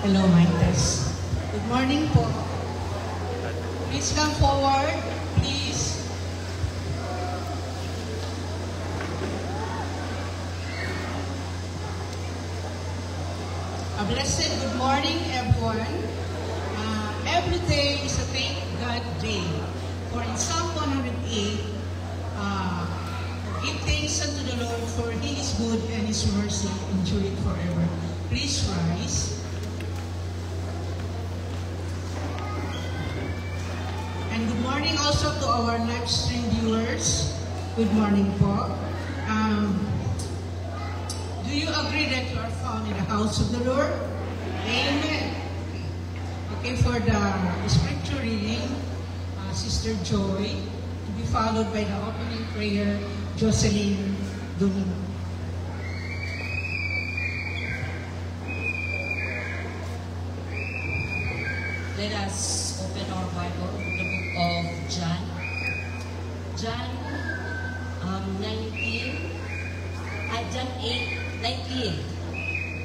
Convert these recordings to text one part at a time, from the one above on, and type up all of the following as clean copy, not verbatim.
Hello, mic test. Good morning po. Please come forward, please. A blessed good morning, everyone. Every day is a thank God day. For in Psalm 108, give thanks unto the Lord, for He is good and His mercy endureth forever. Please rise. And good morning also to our live stream viewers. Good morning po. Do you agree that you are found in the house of the Lord? Amen. Okay, for the scripture reading, Sister Joy, to be followed by the opening prayer, Jocelyn Domingo. Let us open our Bible, the book of John. John 19,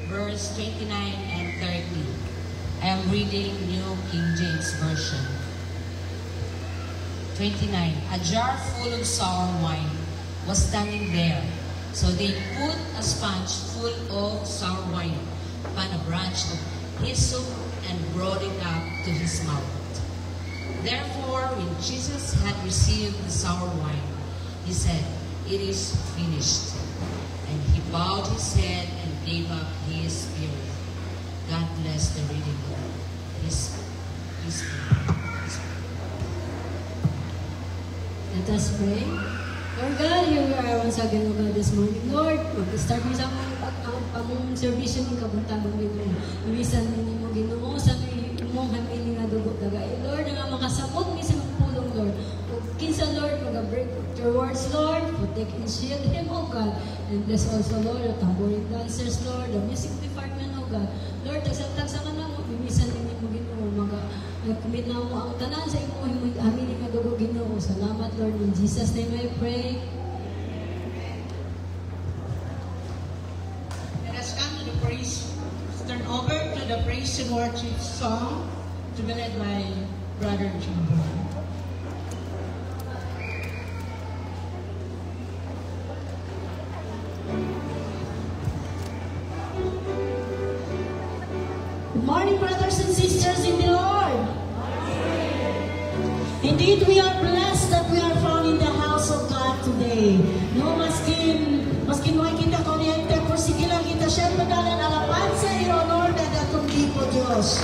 verse 29 and 30. I am reading New King James Version. 29. A jar full of sour wine was standing there. So they put a sponge full of sour wine upon a branch of hyssop and brought it up to his mouth. Therefore, when Jesus had received the sour wine, he said, "It is finished." And he bowed his head and gave up his spirit. God bless the reading of his spirit. Let us pray. Lord God, here we are once again, O God, this morning. Lord, mag-start mo sa among servisyo ng kabuntagang Ginoo. Iwisan mo mo Ginoo sa imong hamili nga dugo dagay. Lord, nga makasabot mi sa pulong, Lord. O kinsa, Lord, mag-break your words, Lord, protect and shield him, O God. And bless also, Lord, the tambourine dancers, Lord, the music department, O God. Lord, tagsatag sa kanang iwisan ninyo mo Ginoo, nag-commit na mo ang tanan sa imong hamili nga dugo, Ginoo. Salamat, Lord, in Jesus' name I pray. Turn over to the praise and worship song to be led by Brother Jimbo. Good morning, brothers and sisters in the Lord. Indeed, we are blessed that we are found in the house of God today. No, maskin mo'y kita kuryente, por sige lang kita siya pagalan alapan sa iyo, Lord, at atong tipo Diyos.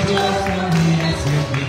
Just for me as you be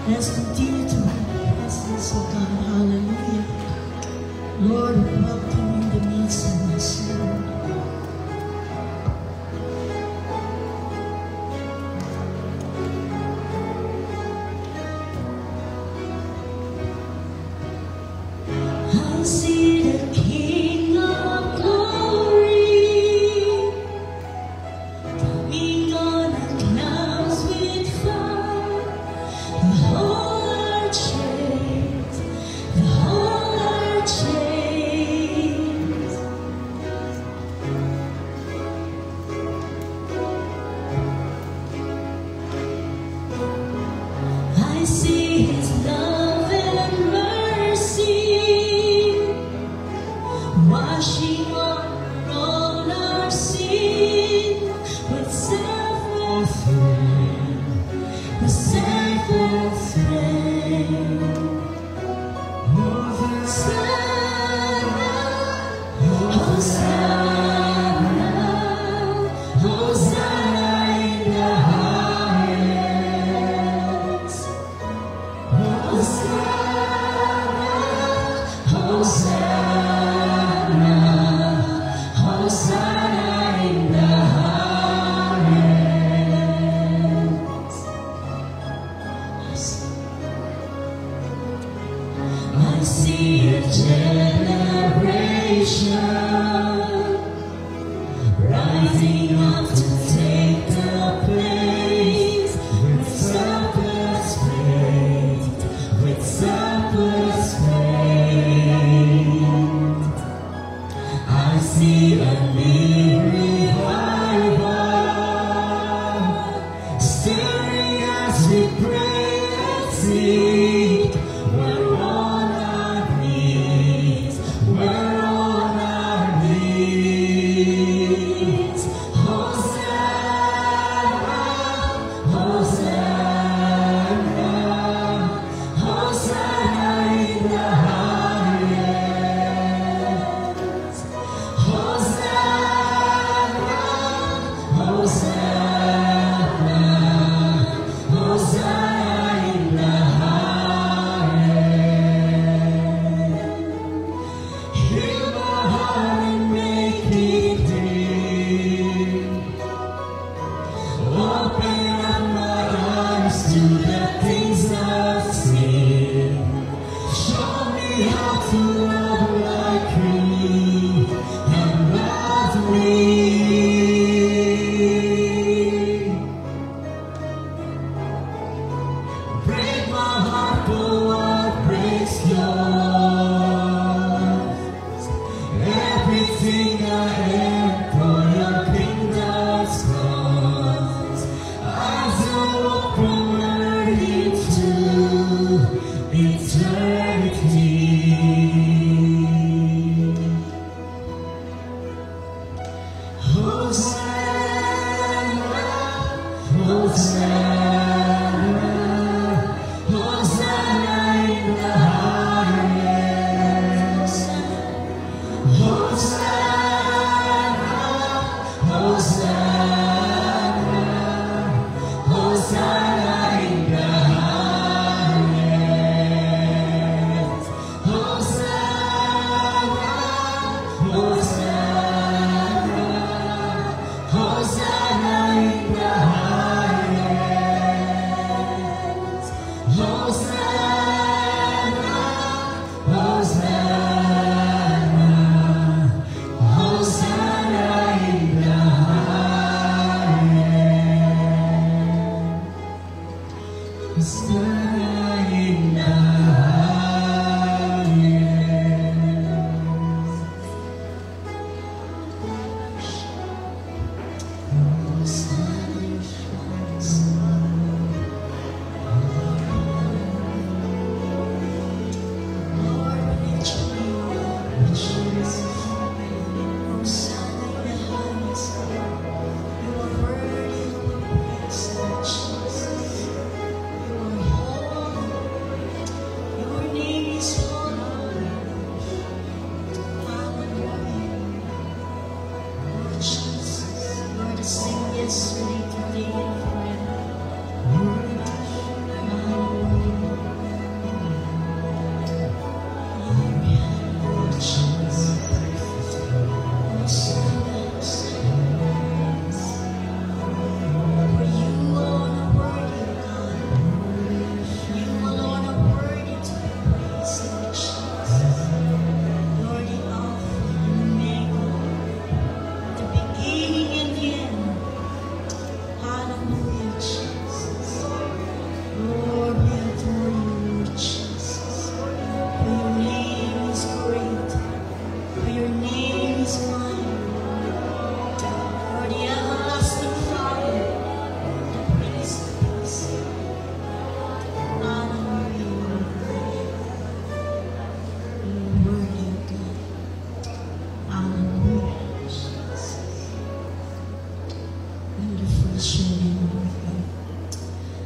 Let's continue to have the presence of God. Hallelujah. Lord, we welcome you in the midst of us, Lord. I see the King of Glory coming on the clouds with fire. The whole earth shakes, the whole earth shakes. I see His love and mercy washing over all our sin with selfless rain, with selfless rain. Hosanna, Hosanna, Hosanna in the highest. Hosanna, Hosanna, Hosanna in the highest. I see a generation rising up to take the place with selfless faith, with selfless faith. I see a new revival stirring as we pray and seek. We're on our knees, we're on our knees. Hosanna, Hosanna, Hosanna in the highest. Hosanna, Hosanna, Hosanna in the highest. Heal my heart and make it clean. Open up my eyes to the things I've seen. Show me how to love like you and love me. Break my heart for what breaks yours. Everything I am for your kingdom's cause. As I walk from earth into eternity.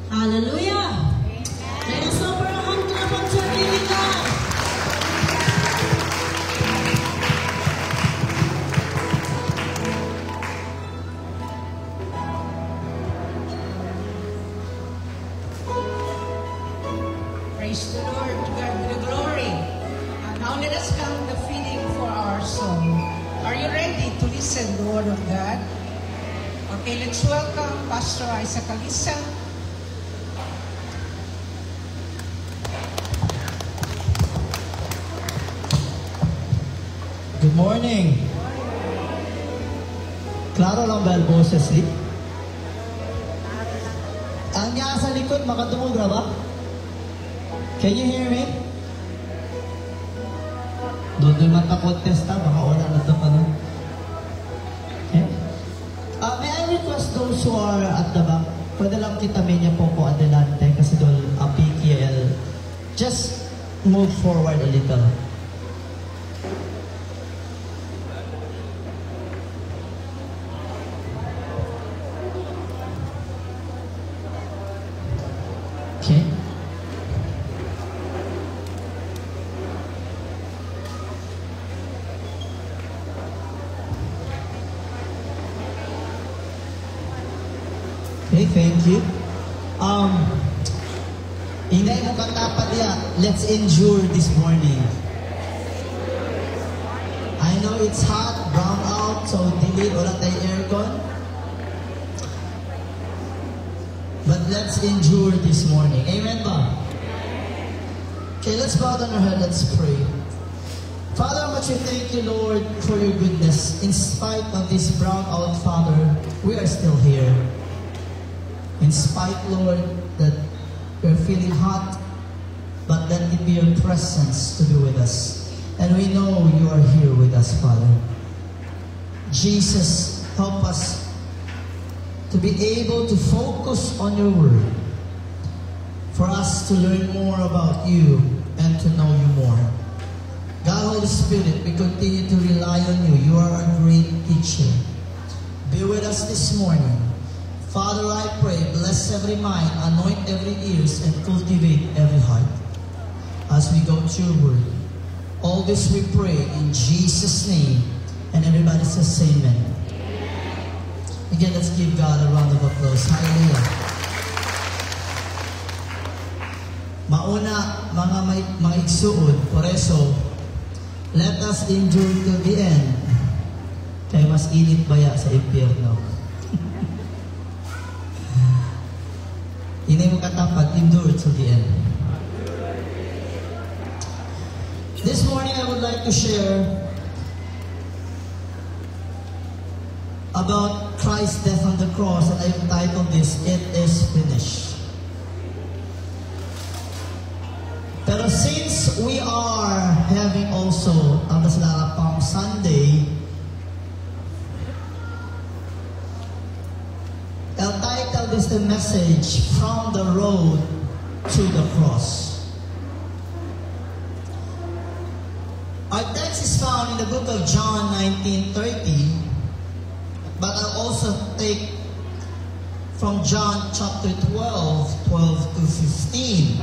Hallelujah! Let us offer a hand clap unto our living God. Praise the Lord, to God be the glory. And now let us come to the feeding for our soul. Are you ready to listen to the Word of God? Okay, let's welcome Pastor Isaac Alisa. Good morning. Klaro lang ba ang boses ni? Ang niya sa likod, makatumugra ba? Can you hear me? Doon man ka contest ha, baka wala na ito pa nun. Okay? May I request those who are at the back, pwede lang kita niya po adelante kasi doon PKL. Just move forward a little. Okay. Okay, thank you. Inay mo katapat niya. Let's endure this morning. I know it's hot, brown out, so delete, wala tayong aircon. But let's endure this morning. Amen ba? Okay, let's bow down our head. Let's pray. Father, how much we thank you, Lord, for your goodness. In spite of this brown out, Father, we are still here. In spite, Lord, that we're feeling hot, but let it be your presence to be with us. And we know you are here with us, Father. Jesus, help us to be able to focus on your word, for us to learn more about you and to know you more. God, Holy Spirit, we continue to rely on you. You are a great teacher. Be with us this morning. Father, I pray, bless every mind, anoint every ears, and cultivate every heart as we go to your word. All this we pray in Jesus' name, and everybody says amen. Again, let's give God a round of applause. Hallelujah. Mauna, mga igsuod, por eso, let us endure to the end. Kaya mas init baya sa impyerno. Hindi mo katapat, endure to the end. This morning, I would like to share about Christ's death on the cross, and I've titled this, It is Finished. Pero since we are having also ang Palm Sunday, I'll title this the message, From the Road to the Cross. Our text is found in the book of John 19:30, but I'll also take from John chapter 12 to 15.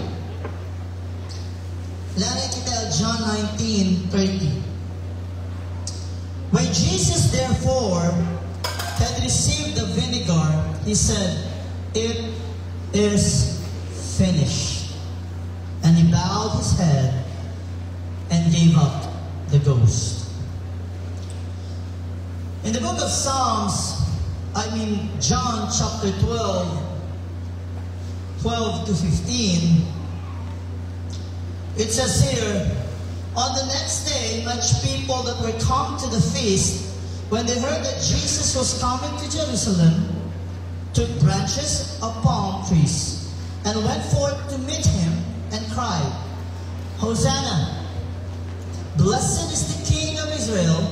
Lari kita John 19:30. When Jesus therefore had received the vinegar, he said, "It is finished." And he bowed his head and gave up the ghost. In the book of John chapter 12 to 15, it says here, on the next day, much people that were come to the feast, when they heard that Jesus was coming to Jerusalem, took branches of palm trees and went forth to meet him and cried, "Hosanna! Blessed is the King of Israel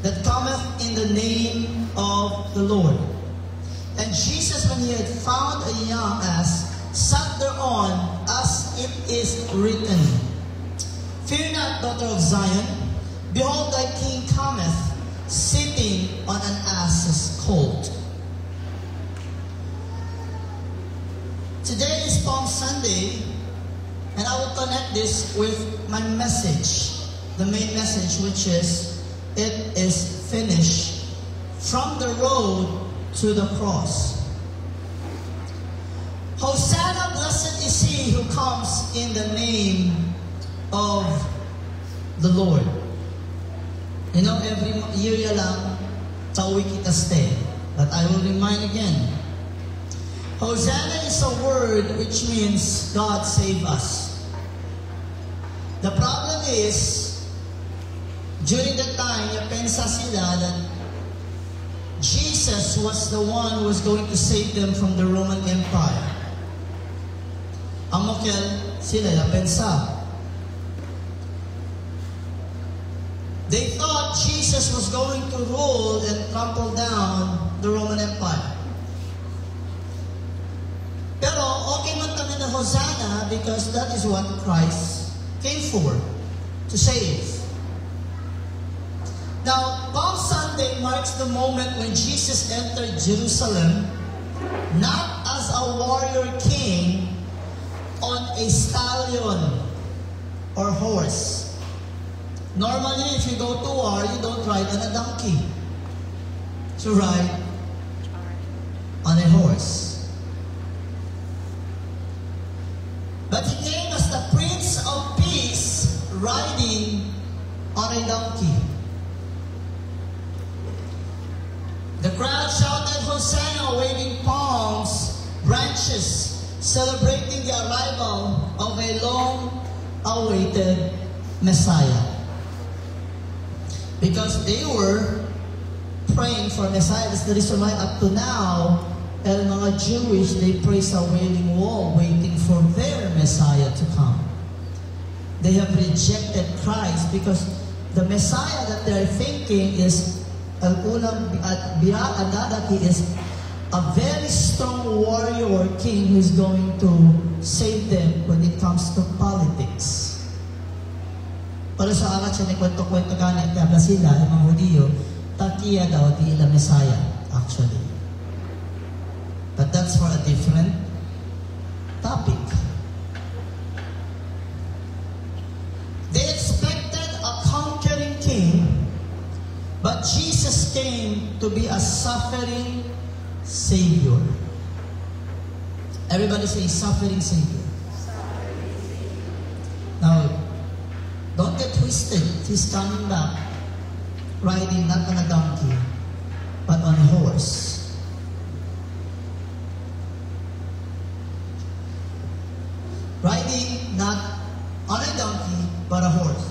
that cometh in the name of the Lord." And Jesus, when he had found a young ass, sat thereon, as it is written, "Fear not, daughter of Zion, behold thy King cometh, sitting on an ass's colt." Today is Palm Sunday, and I will connect this with my message. The main message, which is, it is finished, from the road to the cross. Hosanna, blessed is he who comes in the name of the Lord. You know, every year lang, tauwi kita stay. But I will remind again. Hosanna is a word which means God save us. The problem is, during that time, pensa sila that Jesus was the one who was going to save them from the Roman Empire. Ang mokel sila pensa. They thought Jesus was going to rule and trample down the Roman Empire. Pero okay man kami na Hosanna because that is what Christ came for, to save. Now, Palm Sunday marks the moment when Jesus entered Jerusalem, not as a warrior king on a stallion or horse. Normally, if you go to war, you don't ride on a donkey. You ride on a horse. But he came as the Prince of Peace, riding on a donkey. The crowd shouted, "Hosanna," waving palms, branches, celebrating the arrival of a long-awaited Messiah. Because they were praying for Messiah. That's the reason why up to now, mga Jewish, they praise a wailing wall, waiting for their Messiah to come. They have rejected Christ because the Messiah that they're thinking is he is a very strong warrior or king who's going to save them when it comes to politics. Pero sa arat siya kwento-kwento ganit na sila, yung mga Hudiyo, takiya daw di ila Messiah, actually. But that's for a different topic. They expected a conquering king, but Jesus came to be a suffering Savior. Everybody say suffering Savior. Now, don't get twisted. He's coming back, riding not on a donkey, but on a horse. Riding not on a donkey, but a horse.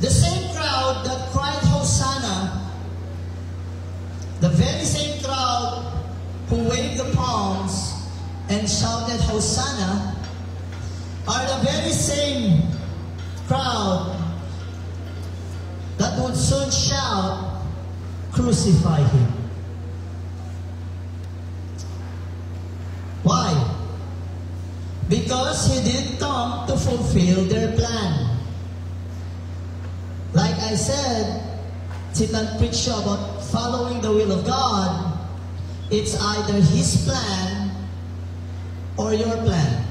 The same crowd that cried Hosanna, the very same crowd who waved the palms and shouted Hosanna, are the very same crowd that would soon shout, "Crucify him." Why? Because he didn't come to fulfill their plan. Like I said, Titan preached about following the will of God. It's either His plan or your plan.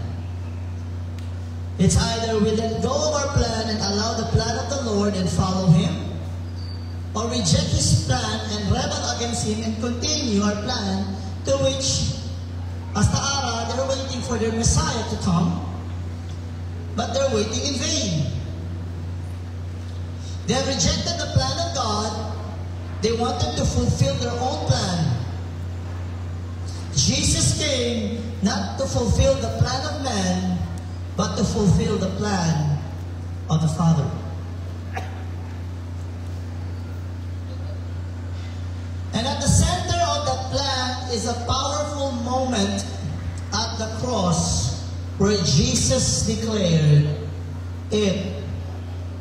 It's either we let go of our plan and allow the plan of the Lord and follow Him, or reject His plan and rebel against Him and continue our plan, to which, hasta ara, they're waiting for their Messiah to come, but they're waiting in vain. They have rejected the plan of God. They wanted to fulfill their own plan. Jesus came not to fulfill the plan of man, but to fulfill the plan of the Father. And at the center of that plan is a powerful moment at the cross where Jesus declared, "It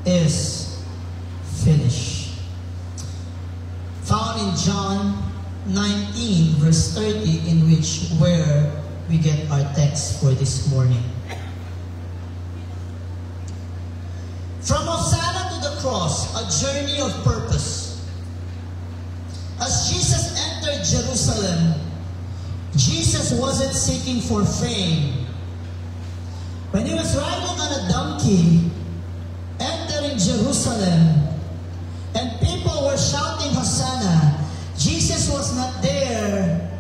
is finished." Found in John 19 verse 30, where we get our text for this morning. From Hosanna to the cross, a journey of purpose. As Jesus entered Jerusalem, Jesus wasn't seeking for fame. When He was riding on a donkey, entering Jerusalem, and people were shouting Hosanna, Jesus was not there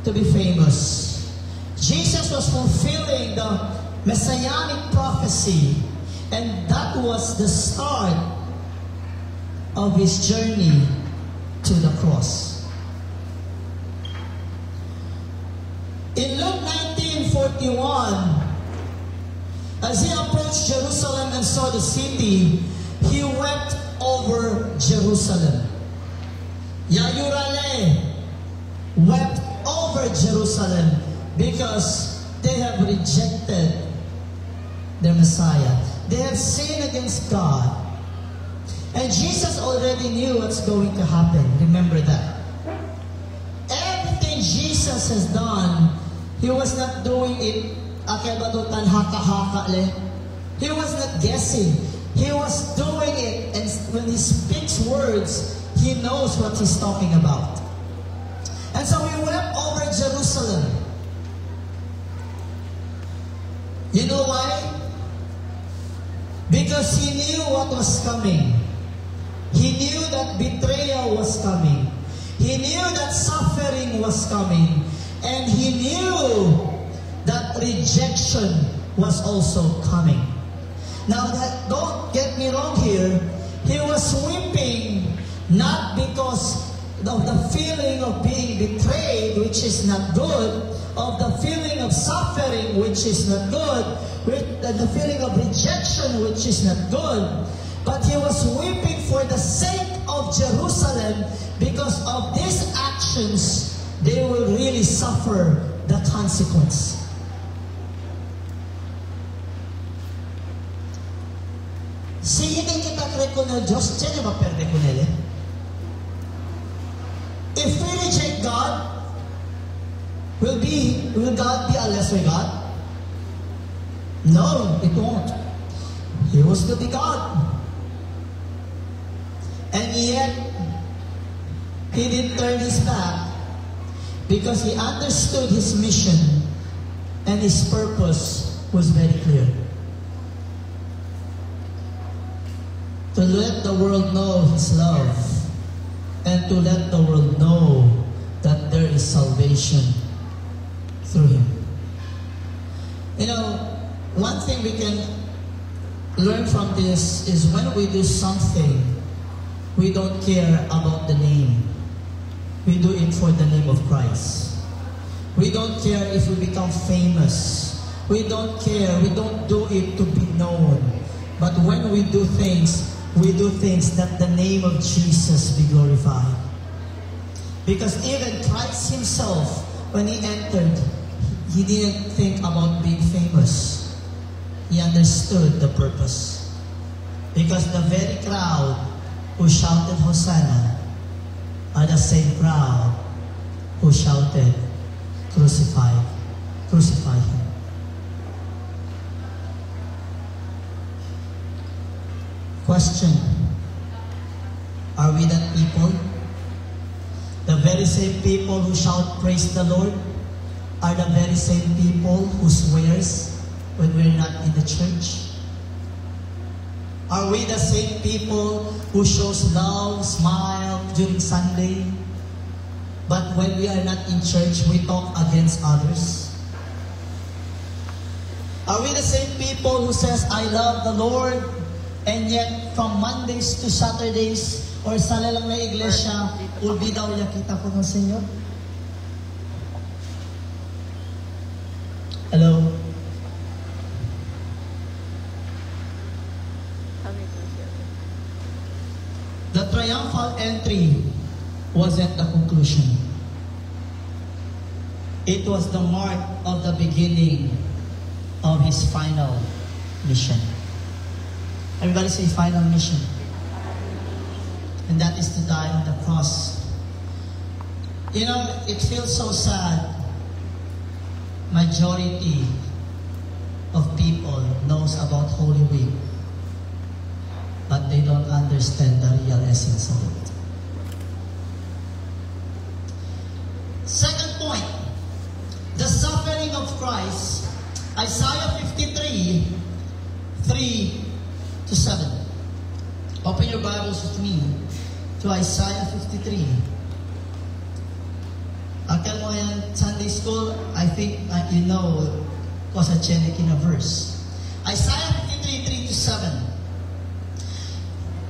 to be famous. Jesus was fulfilling the messianic prophecy, and that was the start of His journey to the cross. In Luke 19:41, as He approached Jerusalem and saw the city, He wept over Jerusalem. Yayurale wept over Jerusalem because they have rejected their Messiah. They have sinned against God. And Jesus already knew what's going to happen. Remember that. Everything Jesus has done, He was not doing it akebatutan haka-haka le. He was not guessing. He was doing it, and when He speaks words, He knows what He's talking about. And so He wept over Jerusalem. You know why? Because He knew what was coming. He knew that betrayal was coming. He knew that suffering was coming. And He knew that rejection was also coming. Now, don't get me wrong here. He was weeping not because of the feeling of being betrayed, which is not good, of the feeling of suffering, which is not good, the feeling of rejection, which is not good, but He was weeping for the sake of Jerusalem, because of these actions, they will really suffer the consequence. Si hindi kita kreko na Diyos, siya ba perde ko nila? If we reject God, will God be a lesser God? No, it won't. He was to be God. And yet, He didn't turn His back because He understood His mission, and His purpose was very clear. To let the world know His love, and to let the world know that there is salvation through Him. You know, one thing we can learn from this is when we do something, we don't care about the name. We do it for the name of Christ. We don't care if we become famous. We don't care. We don't do it to be known. But when we do things that the name of Jesus be glorified. Because even Christ Himself, when He entered, He didn't think about being famous. He understood the purpose. Because the very crowd who shouted Hosanna are the same crowd who shouted, crucify Him. question, are we that people? The very same people who shout praise the Lord are the very same people who swears when we're not in the church? Are we the same people who shows love, smile during Sunday, but when we are not in church, we talk against others? Are we the same people who says, I love the Lord, and yet from Mondays to Saturdays, or sa lalang na iglesia, ulbi daw yakita ko ng Senyor? Hello? The triumphal entry wasn't the conclusion. It was the mark of the beginning of his final mission. Everybody say final mission. And that is to die on the cross. You know, it feels so sad. Majority of people knows about Holy Week, but they don't understand the real essence of it. Second point, the suffering of Christ. Isaiah 53, 3 to 7. Open your Bibles with me to Isaiah 53. Akal mo yan, Sunday school, I think you know, because a Chenekina verse. Isaiah 53, 3 to 7.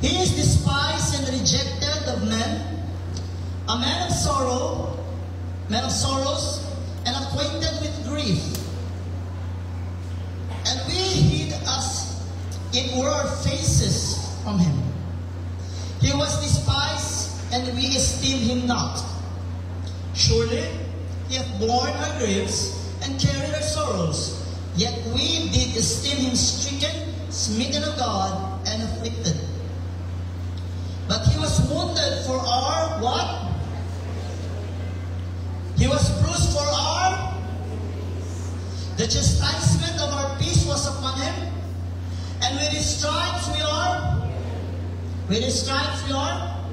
He is despised and rejected of men, a man of sorrows, and acquainted with grief. And we hid us in our faces from him. He was despised, and we esteemed him not. Surely he hath borne our griefs and carried our sorrows. Yet we did esteem him stricken, smitten of God, and afflicted. But he was wounded for our what? He was bruised for our. The chastisement of our peace was upon him, and with his stripes we are. With his stripes we are.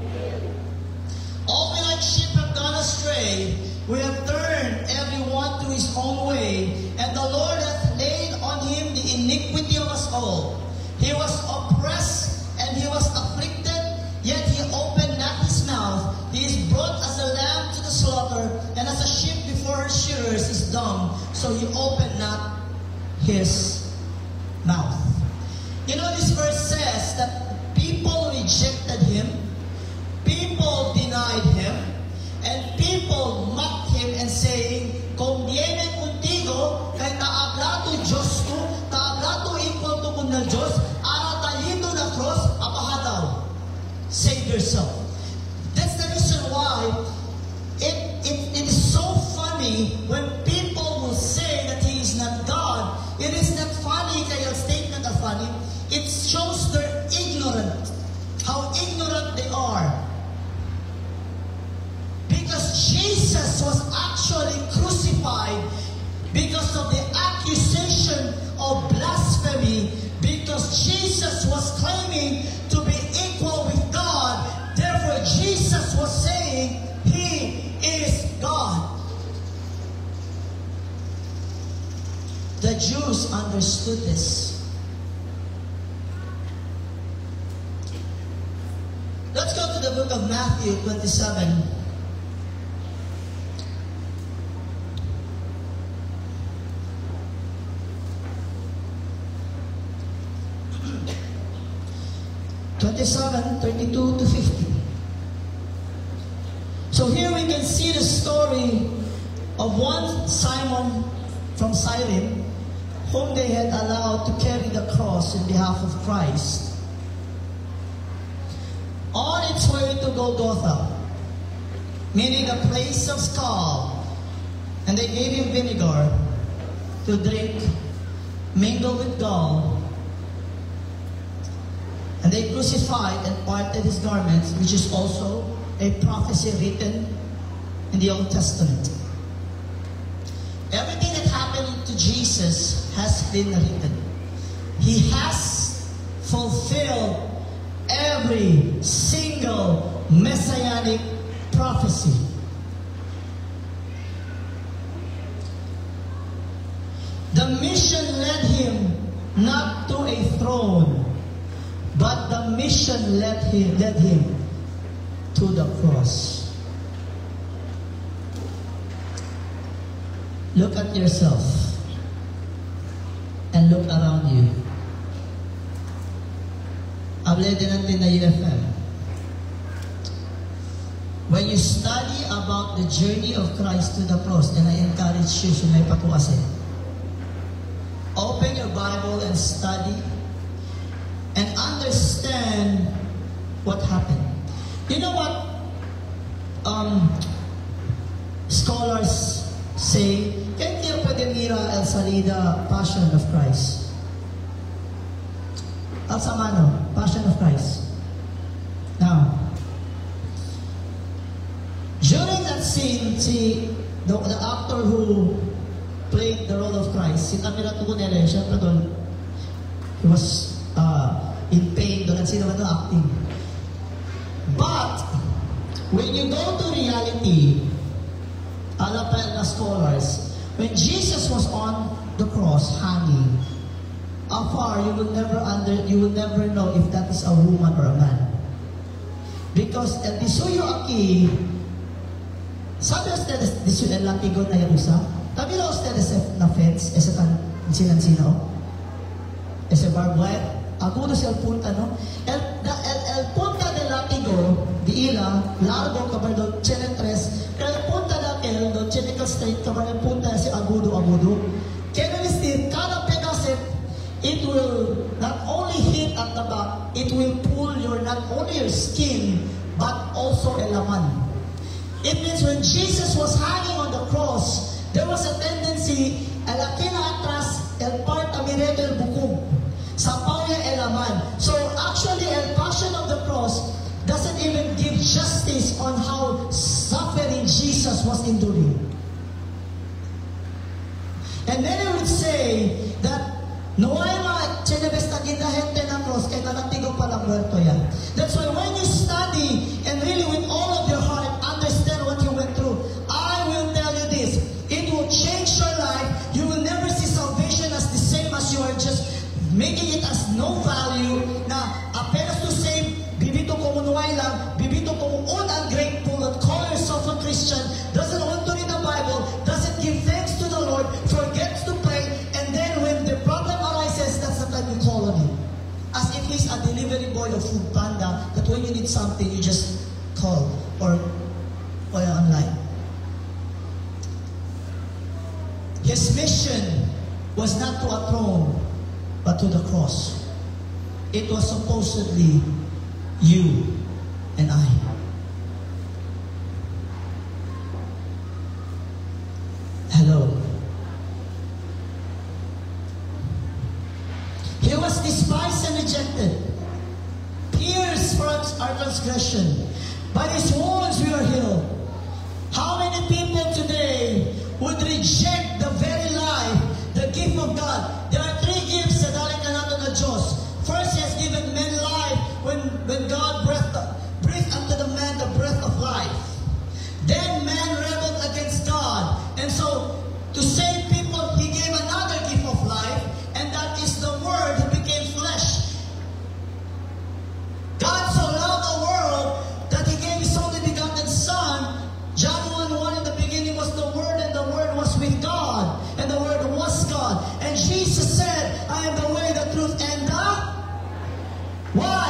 All we like sheep have gone astray. We have turned every one to his own way, and the Lord hath laid on him the iniquity of us all. He was oppressed and he was afflicted, yet he opened not his mouth. He is brought as a lamb to the slaughter, and as a sheep before her shearers is dumb, so he opened not his mouth. You know, this verse says that people rejected him, people denied him, and people mocked him and saying, kung viene contigo, kay taablato Diyos ko, taablato equal to kung na Diyos, aratalito na cross, apahadaw. Save yourself. That's the reason why it is so funny when people will say that he is not God. It is not funny, kaya statement of funny. It shows they're ignorant. How ignorant they are. Because Jesus was actually crucified because of the accusation of blasphemy, because Jesus was claiming to be equal with God. Therefore, Jesus was saying he is God. The Jews understood this. Let's go to the book of Matthew 27. (27, 32 to 50). So here we can see the story of one Simon from Cyrene, whom they had allowed to carry the cross in behalf of Christ. On its way to Golgotha, meaning a place of skull, and they gave him vinegar to drink, mingled with gall, and they crucified and parted his garments, which is also a prophecy written in the Old Testament. Everything that happened to Jesus has been written. He has fulfilled every single messianic prophecy. The mission led him not to a throne, but the mission led him to the cross. Look at yourself and look around you. Hable din natin na UFM. When you study about the journey of Christ to the cross, and I encourage you, may patuasin. Open your Bible and study and understand what happened. You know what scholars say? Kaya hindi pwede mira el salida Passion of Christ. Alsamano, Passion of Christ. Now, during that scene, the actor who played the role of Christ, si Camila Tucunele, syempre doon, he was in pain doon, at sino ba ito acting. But, when you go to reality, alam pa na scholars, when Jesus was on the cross, hanging, afar, you will never know if that is a woman or a man. Because el disuyo aquí, ¿sabe ustedes disuyo el latigo na Yarusa? ¿También ustedes na fence? Ese tan sinan-sino? Ese barbed wire? Agudo siya el punta, no? El punta del látigo, di ila, largo, caballo, tiene tres. El punta de aquel, do tiene que straight, caballo, punta, si agudo. Quiero decir, cada pedazo, it will not only hit at the back, it will pull not only your skin, but also el laman. It means when Jesus was hanging on the cross, there was a tendency, el aquila atras, el parta mireto el bukum. Sa pauya el laman. So actually, el passion of the cross doesn't even give justice on how suffering Jesus was enduring. And many would say that no hay mga chinabes na ginahente ng cross kaya nanatigo palang muerto yan. That's why when you study and really with all of your heart understand what you went through, I will tell you this, it will change your life. You will never see salvation as the same as you are just making it as no value na apenas to save, bibito ko munuay lang, bibito ko un ungrateful and call yourself a Christian, doesn't want to read the Bible, doesn't give thanks to the Lord, forgets to pray, and then when the problem arises, that's the time you call on Him. As if He's a delivery boy of Food Panda, that when you need something, you just call or online. His mission was not to a throne, but to the cross. It was supposedly you and I. Hello. He was despised and rejected, pierced for our transgression. By His wounds we are healed. How many people today would reject the very life, the gift of God? There are three gifts sa dalit na nato na Diyos. First, He has given men life when God breathed unto the man the breath of life. Then man rebelled against God. And so, to save people, He gave another gift of life, and that is the Word who became flesh. God so loved the world that He gave His only begotten Son. John 1:1, in the beginning was the Word, and the Word was with God, and the Word was God. And Jesus said, I am the way, the truth, and the... Why?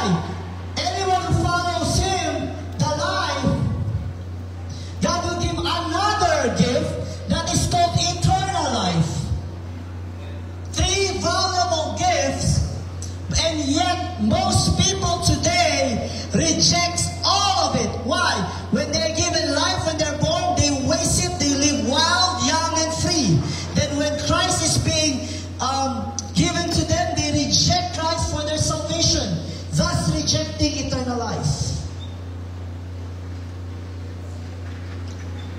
Anyone who follows Him, the life, God will give another gift that is called eternal life. Three valuable gifts, and yet most people today reject all of it. Why? When they're given life, when they're born, they waste it, they live wild, young, and free. Then when Christ is being given to them, they reject Christ for their salvation, thus rejecting eternal life.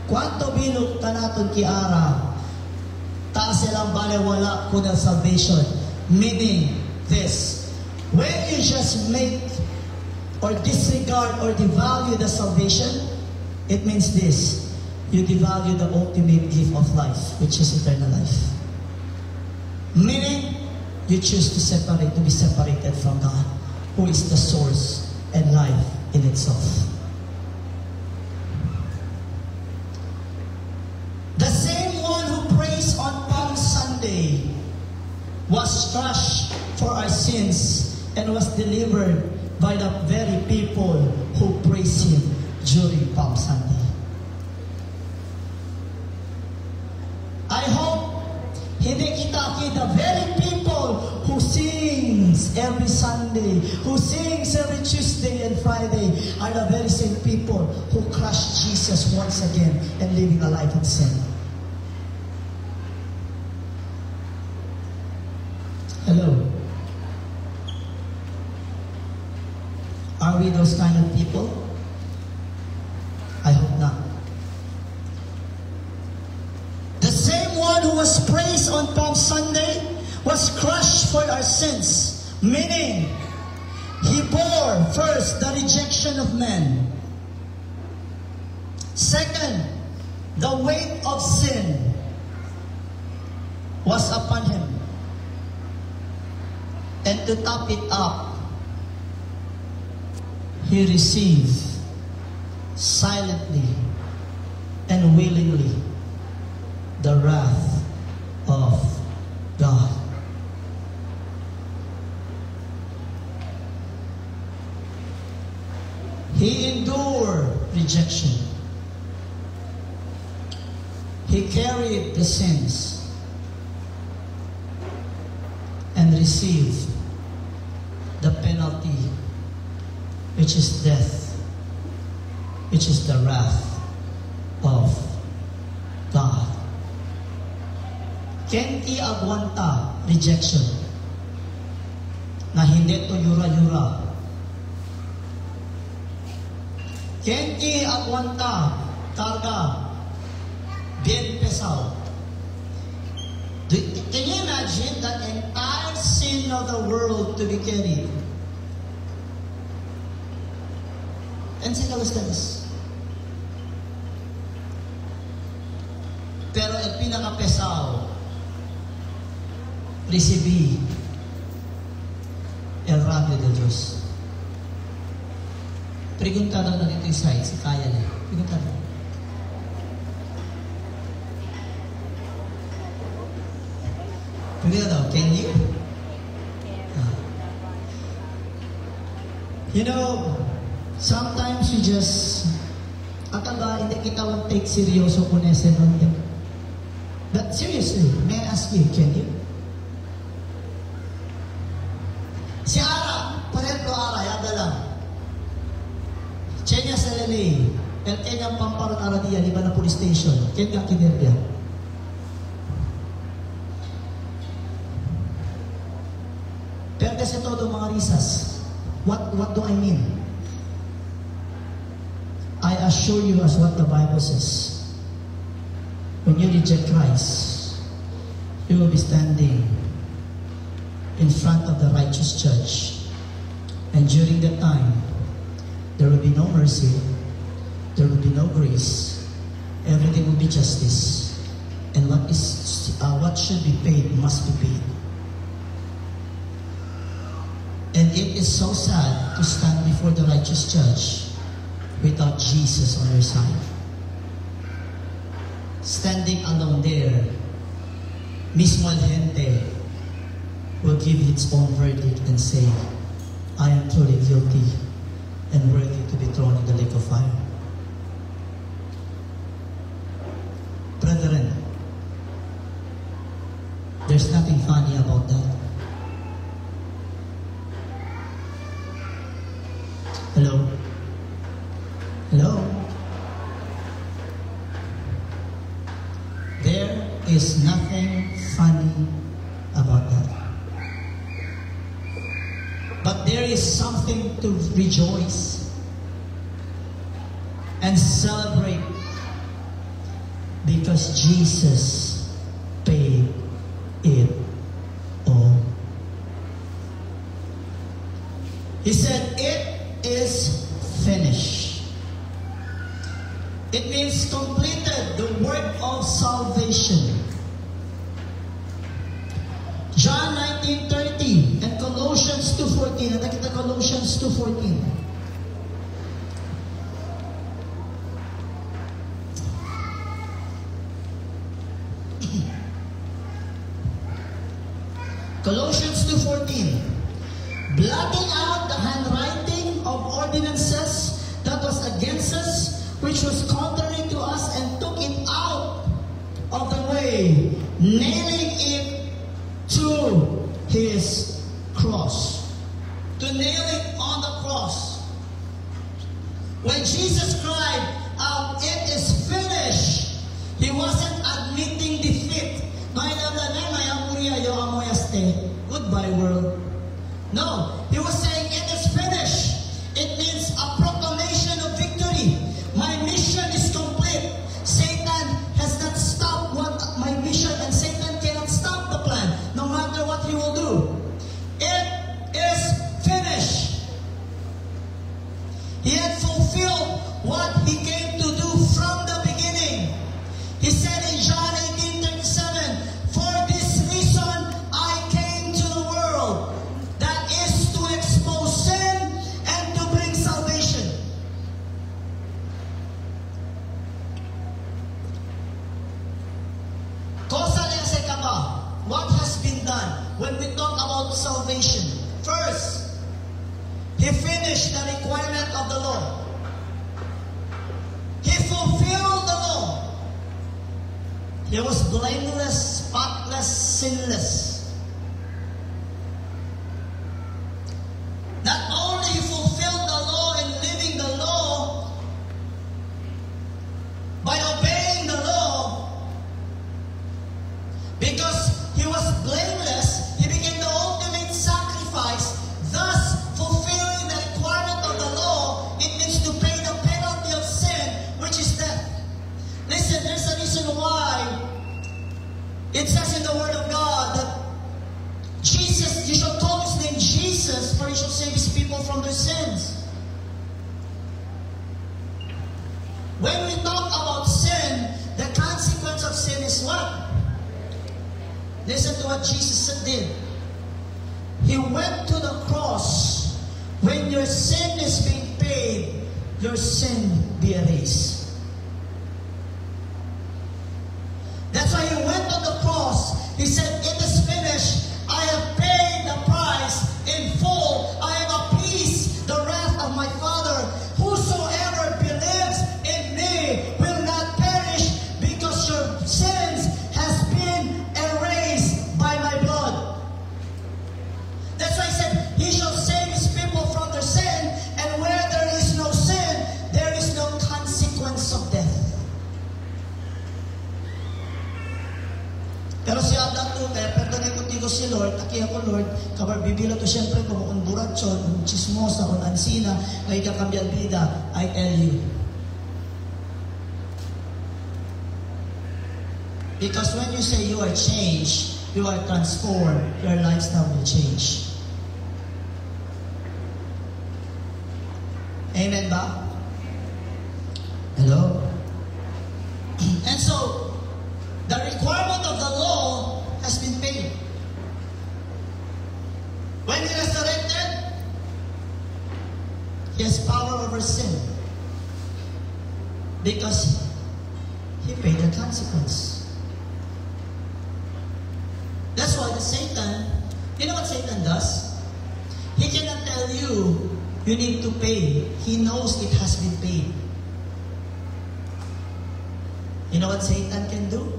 Kwanto bilog tanaton ki ara, taas silang balewala kunang salvation. Meaning this, when you just make or disregard or devalue the salvation, it means this: you devalue the ultimate gift of life, which is eternal life. Meaning, you choose to be separated from God, who is the source and life in itself. The same one who prays on Palm Sunday was crushed for our sins and was delivered by the very people who praise Him during Palm Sunday. I hope hindi kita the very people who sings every Sunday, who sings every Tuesday and Friday, are the very same people who crushed Jesus once again and living a life in sin. Hello. Are we those kind of people? I hope not. The same one who was praised on Palm Sunday was crushed for our sins, meaning He bore first the rejection of men. Second, the weight of sin was upon Him. And to top it up, He received silently and willingly the wrath of God. He endured rejection. He carried the sins and received the penalty, which is death, which is the wrath of God. Can't i-agwanta rejection na hindi to yura-yura. Can't i-agwanta karga bien pesado. Can you imagine that entire sin of the world to be carried? And sila ustedes. Pero el pinaka-pesado, recibí el rayo de Dios. Preguntado na dito yung side, si Kaya na. Preguntado. Preguntado, can you? You know, sometimes you just, akala hindi kita won't take seryoso kung nese nun. But seriously, may I ask you, can you? Si Ara, por ejemplo, Ara, yada lang. Chenya sa LA, el Kenya Pamparo Aradia, di ba na police station? Kenya Kinerdia. Pero kasi todo mga risas. What do I mean? I assure you as what the Bible says. When you reject Christ, you will be standing in front of the righteous judge. And during that time, there will be no mercy, there will be no grace, everything will be justice. And what should be paid must be paid. And it is so sad to stand before the righteous judge without Jesus on your side. Standing alone there, mismo el gente will give its own verdict and say, I am truly guilty and worthy to be thrown in the lake of fire. Brethren, there's nothing funny about that. Hello? Hello? There is nothing funny about that. But there is something to rejoice and celebrate because Jesus paid it all. He said, it is finished. It means completed, the work of salvation. John 19:30 and Colossians 2:14. Ada kita Colossians 2:14. Colossians 2:14. Blotting out the handwriting of ordinances that was against us, which was contrary to us, and took it out of the way, nailing it to his cross. To nail it on the cross. When Jesus cried out, "It is finished," he wasn't admitting defeat. Goodbye, world. No, he was saying, "It is finished." It means a proclamation of victory. My mission is complete. Satan has not stopped my mission, and Satan cannot stop the plan, no matter what he will do. It is finished. He had fulfilled what he came to do from the beginning. He said in John 18:37, "For this reason I came to the world, that is to expose sin and to bring salvation." Cosa le hace kaba? What has been done when we talk about salvation? First, he finished the requirement of the law. He fulfilled the law. He was blameless, spotless, sinless. Not only he fulfilled the law and living the law by obeying the law, because he was blameless, he became the ultimate sacrifice, thus fulfilling the requirement of the law. It means to pay the penalty of sin, which is death. Listen, there's a reason why it says in the Word of God that Jesus, you shall call his name Jesus, for he shall save his people from their sins. When we talk about sin, the consequence of sin is what? Listen to what Jesus did. He went to the cross. When your sin is being paid, your sin be erased. That's why he went to the cross. He said, "It is finished. I have paid the price in full. I have appeased the wrath of my Father. Whosoever believes in me will not perish, because your sins has been erased by my blood." That's why he said, "He shall save his people from their sin, and where there is no sin, there is no consequence of death." Pero si Adam to, perdonay ko tigo si Lord, taki ako Lord, kabar bibila to siyempre kung buratson, kung chismosa, kung ansina, kay kakambyal bida, I tell you. Because when you say you are changed, you are transformed, your lifestyle will change. Amen ba? Hello? And so, the requirement of the law has been paid. When he resurrected, he has power over sin. Because he paid the consequence. That's why the Satan, you know what Satan does? He cannot tell you, you need to pay. He knows it has been paid. You know what Satan can do?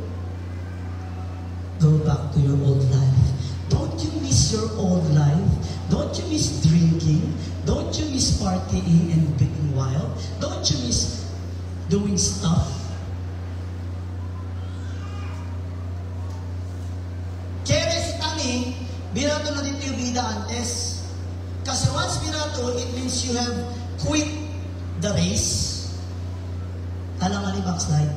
Go back to your old life. Don't you miss your old life? Don't you miss drinking? Don't you miss partying and being wild? Don't you miss doing stuff? Kaya si Tani, binato na dito yung bida antes. Kasi once binato, it means you have quit the race. Alam nga ni backslide.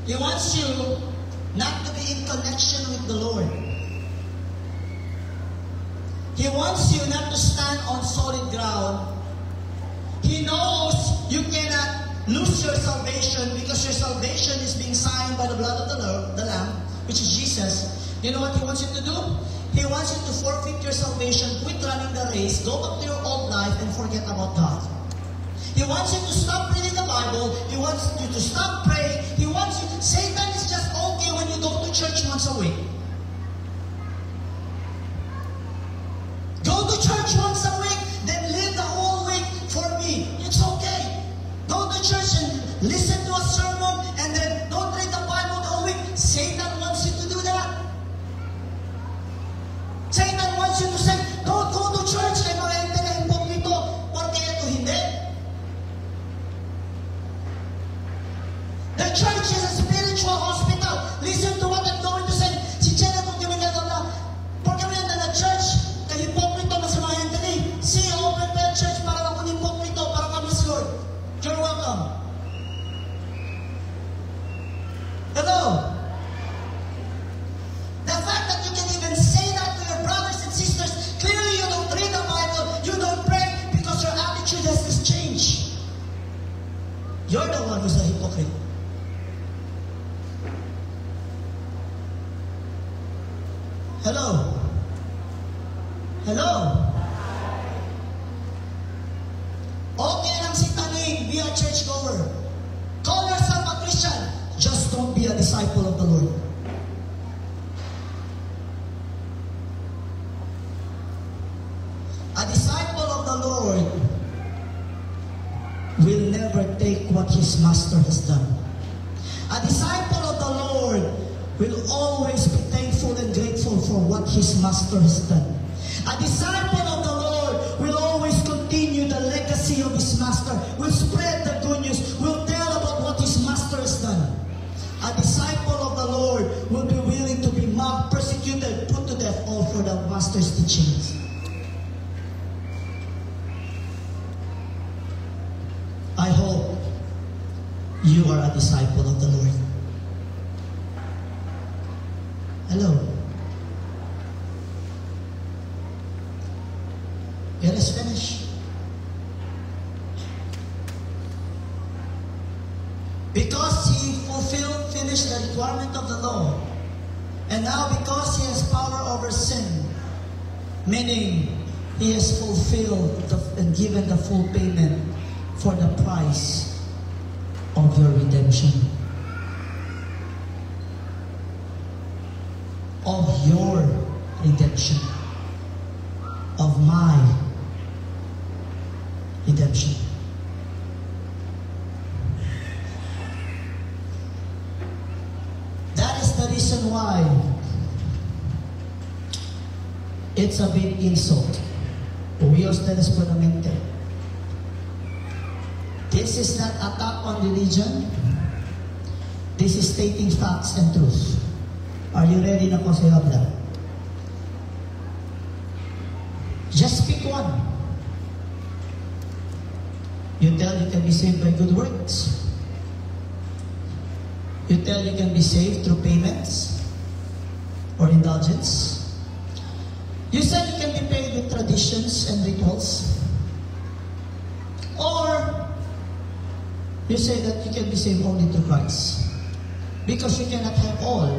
He wants you not to be in connection with the Lord. He wants you not to stand on solid ground. He knows you cannot lose your salvation because your salvation is being signed by the blood of the Lamb, which is Jesus. You know what He wants you to do? He wants you to forfeit your salvation, quit running the race, go back to your old life, and forget about God. He wants you to stop reading the Bible. He wants you to stop praying. He wants you. Satan is just okay when you go to church once a week. Go to church once a week, then live the whole week for me. It's okay. Go to church and listen to a sermon, and then don't read the Bible the whole week. Satan wants you to do that. Satan wants you to say, don't go to church kay mga enteng nito, porque ito hindi. The church is a spiritual hospital. Listen to what I'm going to say. Si Jenna kung gamitin na, porque mo yan na church, kay hipokrito na sa mga enteng. See, open the church para ako hipokrito, para kami si Lord. You're welcome. Hello? The fact that you can even say that to your brothers and sisters, clearly you don't read the Bible, you don't pray, because your attitude has this change. You're the one who's a hypocrite. Hello? Hello? Okay lang si Taning, be a churchgoer. Call yourself a Christian. Just don't be a disciple of the Lord. A disciple of the Lord will never take what his master has done. A disciple of the Lord will always be thankful and grateful for what his master has done. A disciple of the Lord will always continue the legacy of his master, will spread the good news, will tell about what his master has done. A disciple of the Lord will be willing to be mocked, persecuted, put to death, all for the master's teachings. I hope you are a disciple of the Lord. Hello. Let us finish. Because he finished the requirement of the law, and now because he has power over sin, meaning he has fulfilled and given the full payment for the price of your redemption. Of your redemption. Of my redemption. That is the reason why it's a big insult. Huyo ustedes puramente. This is not attack on religion. This is stating facts and truth. Are you ready na po sa habla? Just pick one. You tell you can be saved by good works. You tell you can be saved through payments or indulgence. You said you can be paid with traditions and rituals. Or you say that you can be saved only through Christ. Because you cannot have all.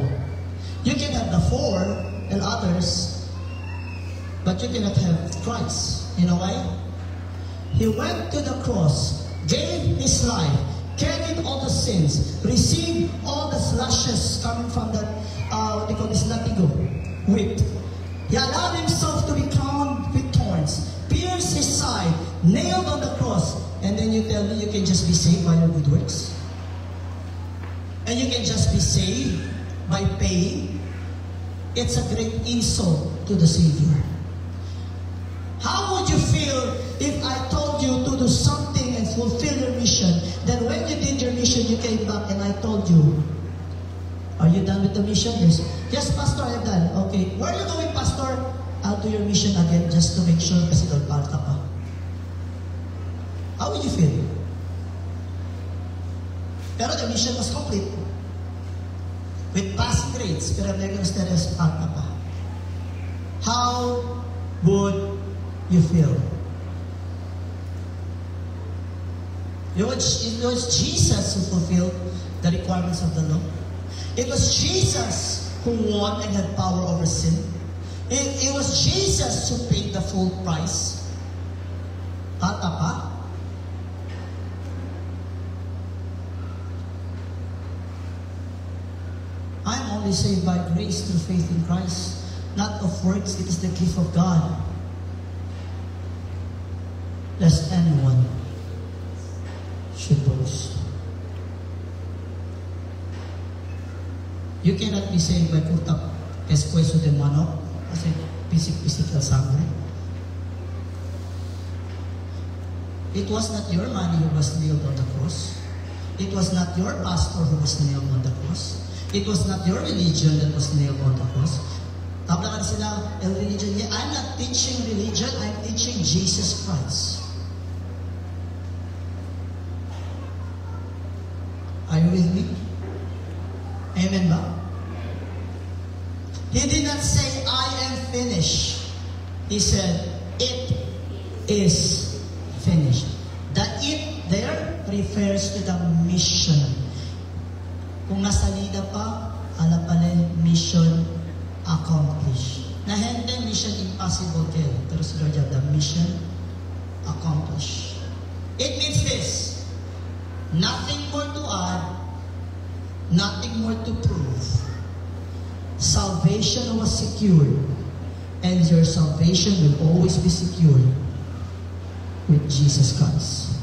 You can have the four and others, but you cannot have Christ. You know why? He went to the cross, gave his life, carried all the sins, received all the slashes coming from that, what they call this latigo, whip. He allowed himself to be crowned with thorns, pierced his side, nailed on the cross, and then you tell me you can just be saved by your good works? And you can just be saved by paying? It's a great insult to the Savior. How would you feel if I told you to do something and fulfill your mission, then when you did your mission, you came back and I told you, are you done with the mission? Yes. Yes, Pastor, I'm done. Okay. Where are you going, Pastor? I'll do your mission again just to make sure kasi doon part ka pa. How would you feel? Pero the mission was complete. With passing grades, pero I'm not going to stay as part ka pa. How would you feel? It was Jesus who fulfilled the requirements of the law. It was Jesus who won and had power over sin. It was Jesus who paid the full price. Tata pa? I am only saved by grace through faith in Christ, not of works. It is the gift of God, lest anyone should boast. You cannot be saved by putak espueso de mano, kasi physical sangre. It was not your money who was nailed on the cross. It was not your pastor who was nailed on the cross. It was not your religion that was nailed on the cross. Tabla ka sila, religion. Yeah, I'm not teaching religion, I'm teaching Jesus Christ. Are you with me? Amen ba? He did not say, I am finished. He said, it is finished. The it there refers to the mission. Kung nasalida pa, ala pala mission accomplished. Na hindi mission impossible kayo. Pero si Lord, the mission accomplished. It means this. Nothing more to add, nothing more to prove. Salvation was secured, and your salvation will always be secured with Jesus Christ.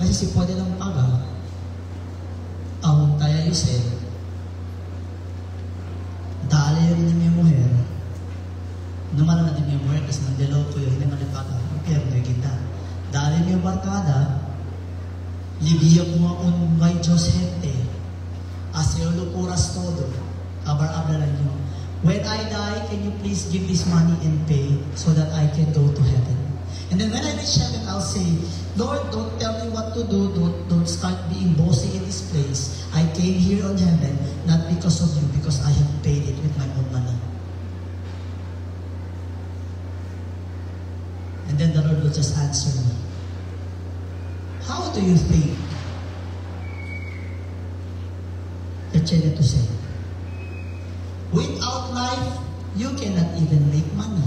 Kasi si pwede lang paga, ahon tayo Yusel, dali yun ni may muher, naman na din may muher, kasi mandelo ko yun, hindi malipaga, pero may kita. Dali niyo barkada, libiyok mo un may Diyos gente, asilo puras todo, abar-abra lang nyo. When I die, can you please give this money and pay so that I can go to heaven? And then when I reach heaven, I'll say, Lord, don't tell me what to do, don't start being bossy in this place. I came here on heaven, not because of you, because I have paid it with my own money. And then the Lord will just answer me. How do you think that you need to say? Without life, you cannot even make money.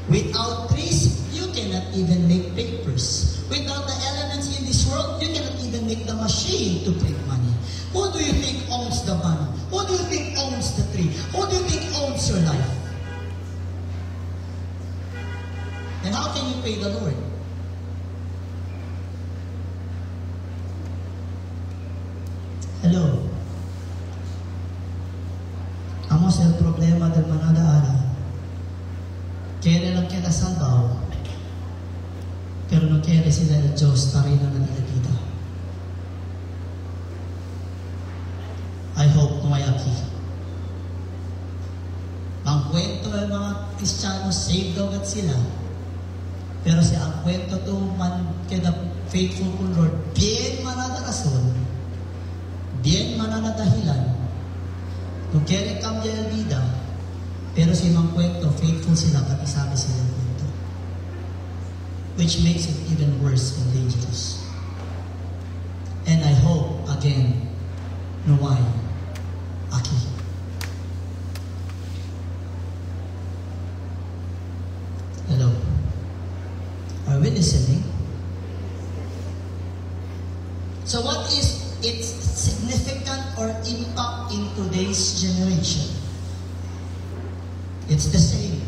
Without trees, you cannot even make papers. Without the elements in this world, you cannot even make the machine to print money. Who do you think owns the money? Who do you think owns the tree? Who do you think owns your life? And how can you pay the Lord? Hello. Amo sa problema del manadaara. Kaya lang kaya nasalbaw. Pero nung kaya sila ng Diyos, tarin na nilagida. I hope tumayaki. Ang kwento ng mga Kristiyano, saved daw sila. Pero ang kwento to man kaya faithful kung Lord, bien manadarason, bien mananadahilan, kung kaya cambia el vida, pero si mang kwento, faithful sila, pati sabi sila ng kwento. Which makes it even worse and dangerous. And I hope, again, no why, Aki. Hello. Are we listening? So what is its significant or impact in today's generation? It's the same.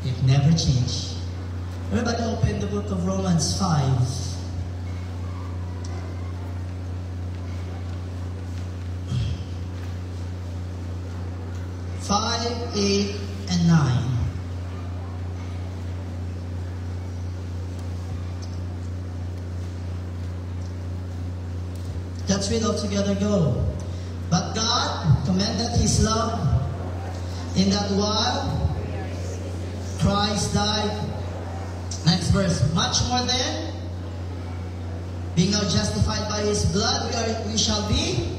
It never changed. Everybody open the book of Romans 5. 5, 8, and 9. Let's read all together, go. But God commended His love in that while Christ died, next verse, much more than, being now justified by His blood, we shall be.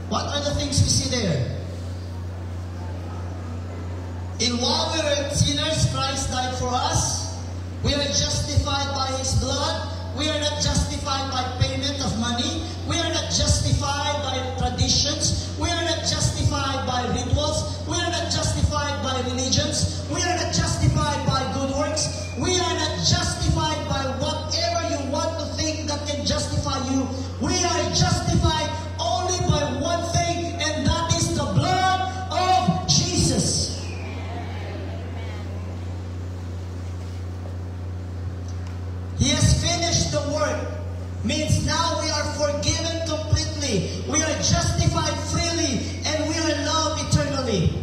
What are the things we see there? In while we were sinners, Christ died for us. We are justified by His blood. We are not justified by payment of money. We are not justified by traditions. We are not justified by rituals. We are not justified by religions. We are not justified by good works. We are not justified by whatever you want to think that can justify you. We are justified only by one thing, and that is the blood of Jesus. He has finished the work. Means now we are forgiven completely. We are justified freely, and we are loved eternally.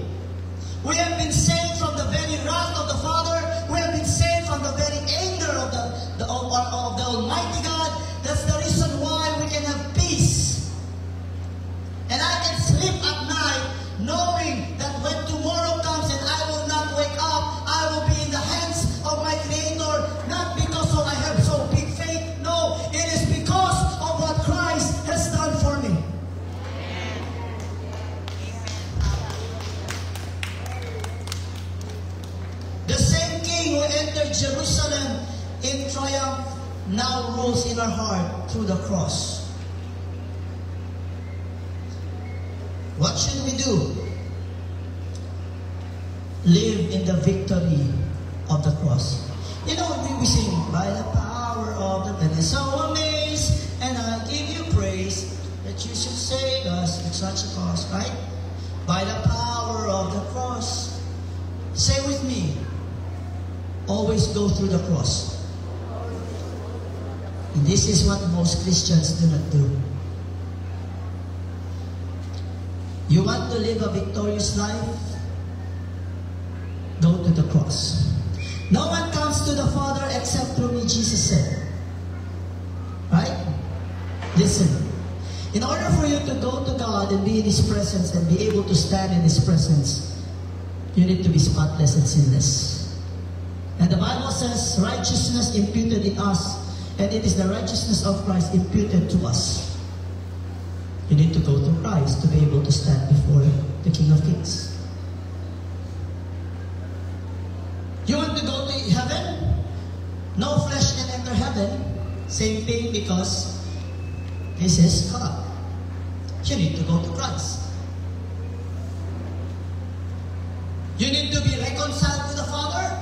We have been saved from the very wrath of the Father. We have been saved from the very anger of the Almighty God. That's the reason why we can have peace. And I can sleep at night knowing that when tomorrow comes and I will not wake up, I will be in the hands of my Creator, not because I have so big faith. No, it is because of what Christ has done for me. The same King who entered Jerusalem in triumph now rules in our heart through the cross. What should we do? Live in the victory of the cross. You know, we sing, by the power of the and so amazed, and I give you praise that you should save us at such a cost, right? By the power of the cross. Say with me, always go through the cross. And this is what most Christians do not do. You want to live a victorious life? Go to the cross. No one comes to the Father except through me, Jesus said. Right? Listen. In order for you to go to God and be in His presence and be able to stand in His presence, you need to be spotless and sinless. And the Bible says, righteousness imputed in us, and it is the righteousness of Christ imputed to us. You need to go to Christ to be able to stand before the King of Kings. You want to go to heaven? No flesh can enter heaven. Same thing, because this is God. You need to go to Christ. You need to be reconciled to the Father.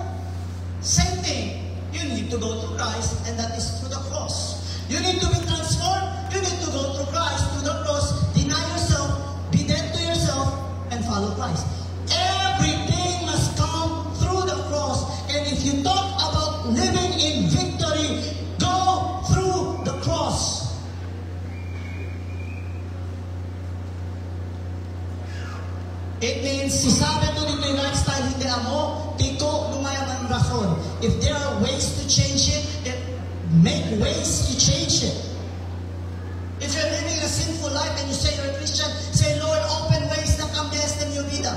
Same thing. You need to go to Christ, and that is through the cross. You need to be transformed. You need to go through Christ, through the cross. Deny yourself, be dead to yourself, and follow Christ. Everything must come through the cross. And if you talk about living in victory, go through the cross. It means, sisabi to dito yung lifestyle, hindi amo, tiko, lumayang ang rason. If there are ways to change it, then make ways to change it. If you're living a sinful life and you say you're a Christian, say, Lord, open ways na cambies na mi vida.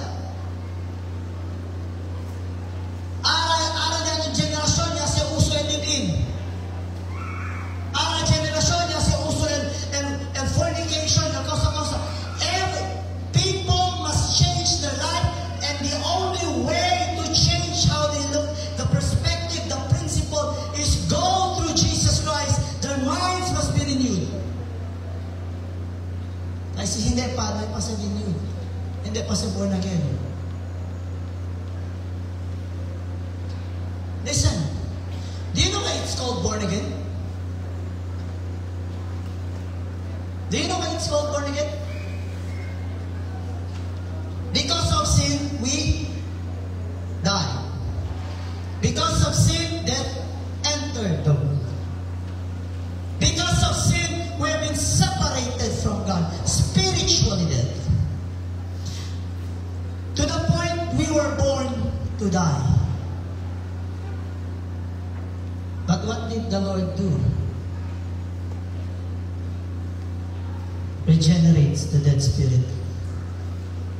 Ara niya yung generasyon niya sa uso and live-in. Ara generasyon niya sa uso and fornication, na kausa-kausa. Every people must change their life, and the only way to change how they look, the perspective, the principle, is go through Jesus Christ. Their minds must be renewed. Kasi hindi pa sa renewed. Hindi pa sa born again. Listen, do you know why it's called born again? Do you know why it's called born again? Because of sin, we die. Because of sin, death entered the world. Because of sin, we have been separated from God, spiritually dead. To the point we were born to die. But what did the Lord do? Regenerates the dead spirit.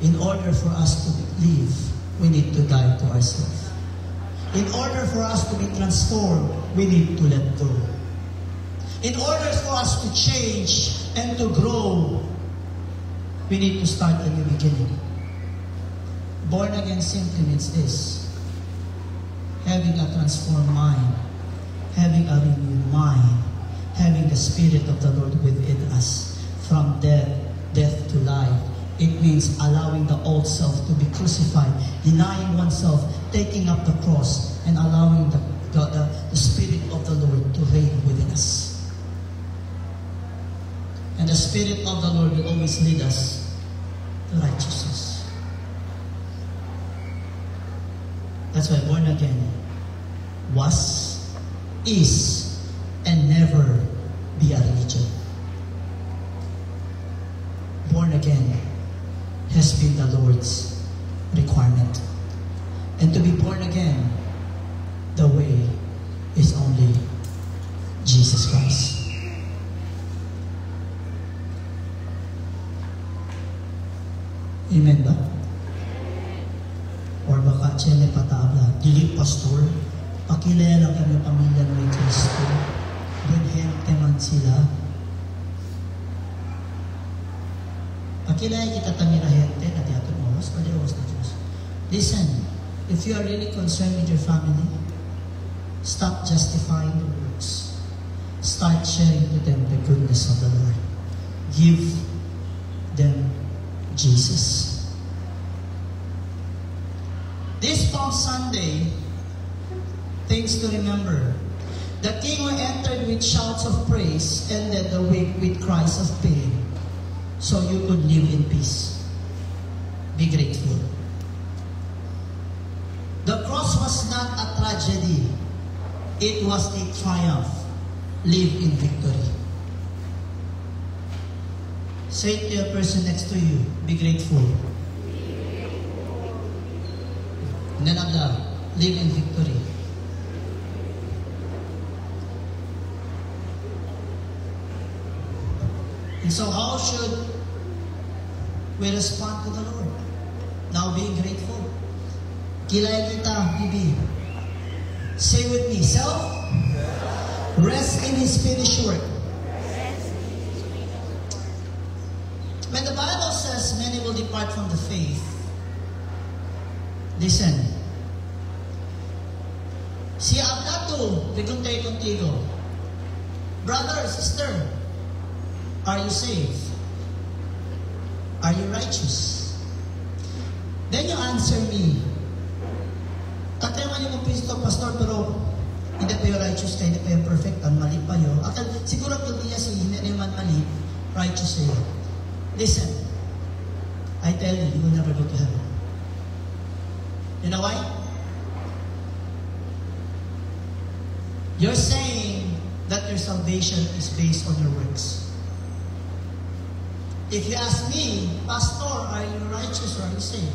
In order for us to live, we need to die to ourselves. In order for us to be transformed, we need to let go. In order for us to change and to grow, we need to start a new beginning. Born again simply means this: having a transformed mind, having a renewed mind, having the Spirit of the Lord within us, from death to life. It means allowing the old self to be crucified, denying oneself, taking up the cross, and allowing the Spirit of the Lord to reign within us. And the Spirit of the Lord will always lead us to righteousness. That's why born again was, is, and never be a religion. Born again has been the Lord's requirement. And to be born again, the way is only Jesus Christ. Amen ba? Or baka Chele patabla, dili pastor, pakilala lang kami pamilya ng Kristo, benhente man sila. Pakilala kita tamira hente na diaton oras, paliwas na Diyos. Listen, if you are really concerned with your family, stop justifying the works. Start sharing to them the goodness of the Lord. Give them Jesus. This Palm Sunday, things to remember. The King who entered with shouts of praise ended the week with cries of pain, so you could live in peace. Be grateful. The cross was not a tragedy. It was a triumph. Live in victory. Say to your person next to you, be grateful. And then live in victory. And so how should we respond to the Lord? Now being grateful. Kilala kita, Bibi. Say with me, self, rest in His finished work. When the Bible says many will depart from the faith, listen. Si Ablato, preguntay contigo, brother, sister, are you saved? Are you righteous? Then you answer me, tatay man yung Kristo, pastor, pero hindi pa yung righteous ka, hindi pa yung perfect, ang mali pa yun. At siguro kung niya si hindi naman mali, righteous sa'yo. Listen, I tell you, you will never go to heaven. You know why? You're saying that your salvation is based on your works. If you ask me, pastor, are you righteous or are you saved?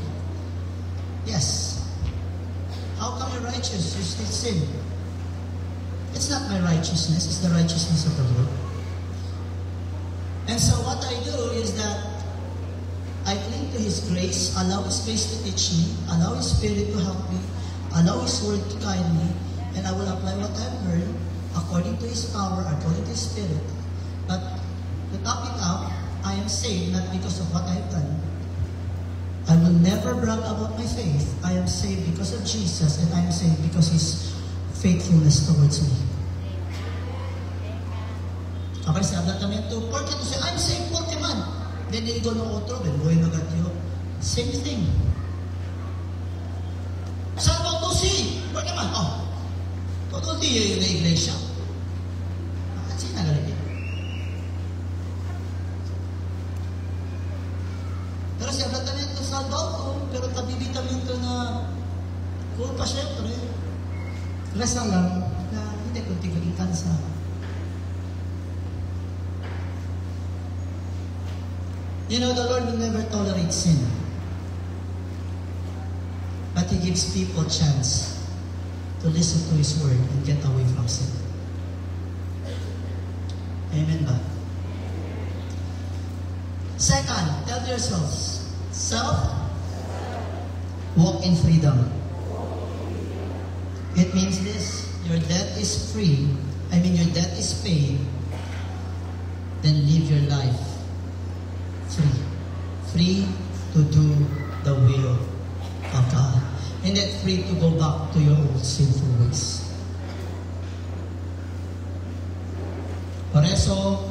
Yes. How come you're righteous? You still sin. It's not my righteousness, it's the righteousness of the Lord. And so what I do is that I cling to His grace, allow His grace to teach me, allow His Spirit to help me, allow His Word to guide me, and I will apply what I've learned according to His power, according to His Spirit. But to top it out, I am saved not because of what I've done. I will never brag about my faith. I am saved because of Jesus, and I am saved because His faithfulness towards me. Okay, sa ablatamento, porque to say, I'm saved, porque man. Then you go no otro, ben buhay na gatyo. Same thing. Salvo to si, porque man, oh, todo di yung iglesia. At sinagalit yun. Pero sa ablatamento, salvo ko, pero tabibitamento na kulpa syempre. Rasa lang na hindi ko tigaging kansa. You know, the Lord will never tolerate sin. But He gives people a chance to listen to His word and get away from sin. Amen ba? Second, tell yourselves, self, walk in freedom. It means this, your debt is free, your debt is paid, then live your life free. Free to do the will hindi free to go back to your old sinful ways. Por eso,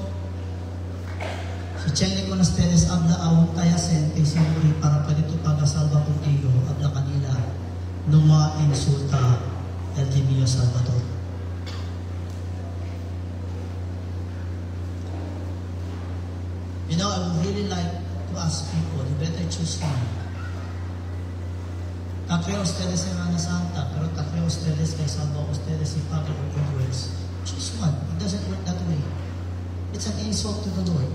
si Chenny Conasteres habla aún tayo sente sinuri para pwede ito pag-asalba contigo, habla kanila nung mga insulta el Dimio Salvador. You know, I would really like to ask people, you better choose one. Tatlo ustedes Semana Santa, pero tatlo ustedes kay salva ustedes si Pablo or Edwards. Choose one. It doesn't work that way. It's an insult to the Lord.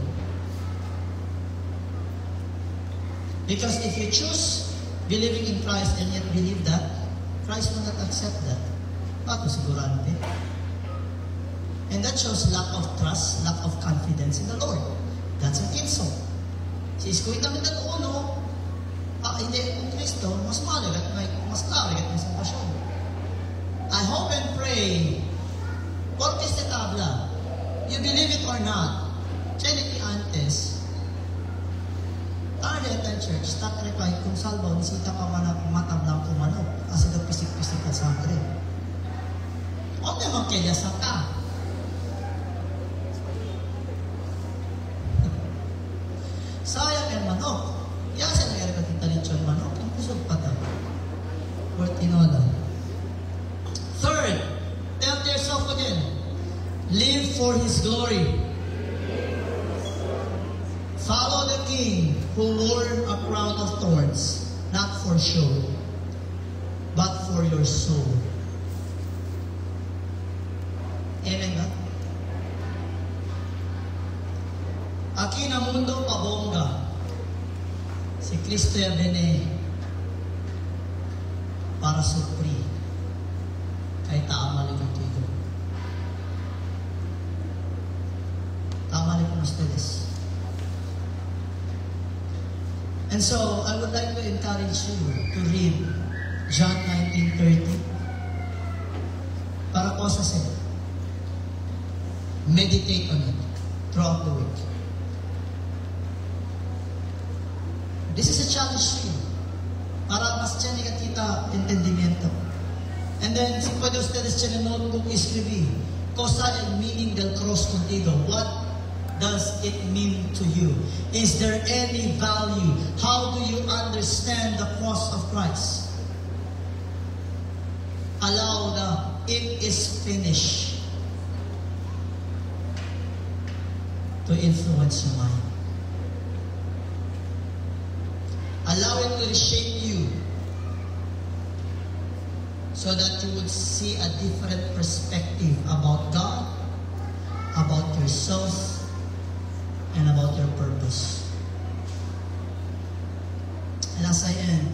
Because if you choose believing in Christ and yet believe that, Christ will not accept that. Pato sigurante. And that shows lack of trust, lack of confidence in the Lord. That's an insult. Si iskuin namin at uno, hindi kung Kristo, mas malig at mas klaro at may salvasyon. I hope and pray, porque este tabla, you believe it or not, Trinity antes, tarde at church, tatrepay kung salbaw, nisita ka matablang kumanok, kasi daw pisik-pisik at sangre. O naman kaya sa ka. Sayang yung manok. Yasa na kaya kita lechon manok. Ang kusog pa daw. Or tinola. Third, tell yourself again. Live for His glory. Follow the King who wore a crown of thorns, not for show, but for your soul. Amen ba? Aquí na mundo pabongga. Si Cristo ya bene para supri kay tama lang ito. Tama lang con ustedes. And so, I would like to encourage you to read John 19:30 para po sa sila. Meditate on it throughout the week. This is a challenge to you. Para mas tiyan kita entendimiento. And then, si pwede ustedes tiyan notebook escribir, cosa el meaning del cross contigo. What does it mean to you? Is there any value? How do you understand the cross of Christ? Allow the "it is finished" to influence your mind. Allow it to reshape you so that you would see a different perspective about God, about yourself, and about your purpose. And as I end,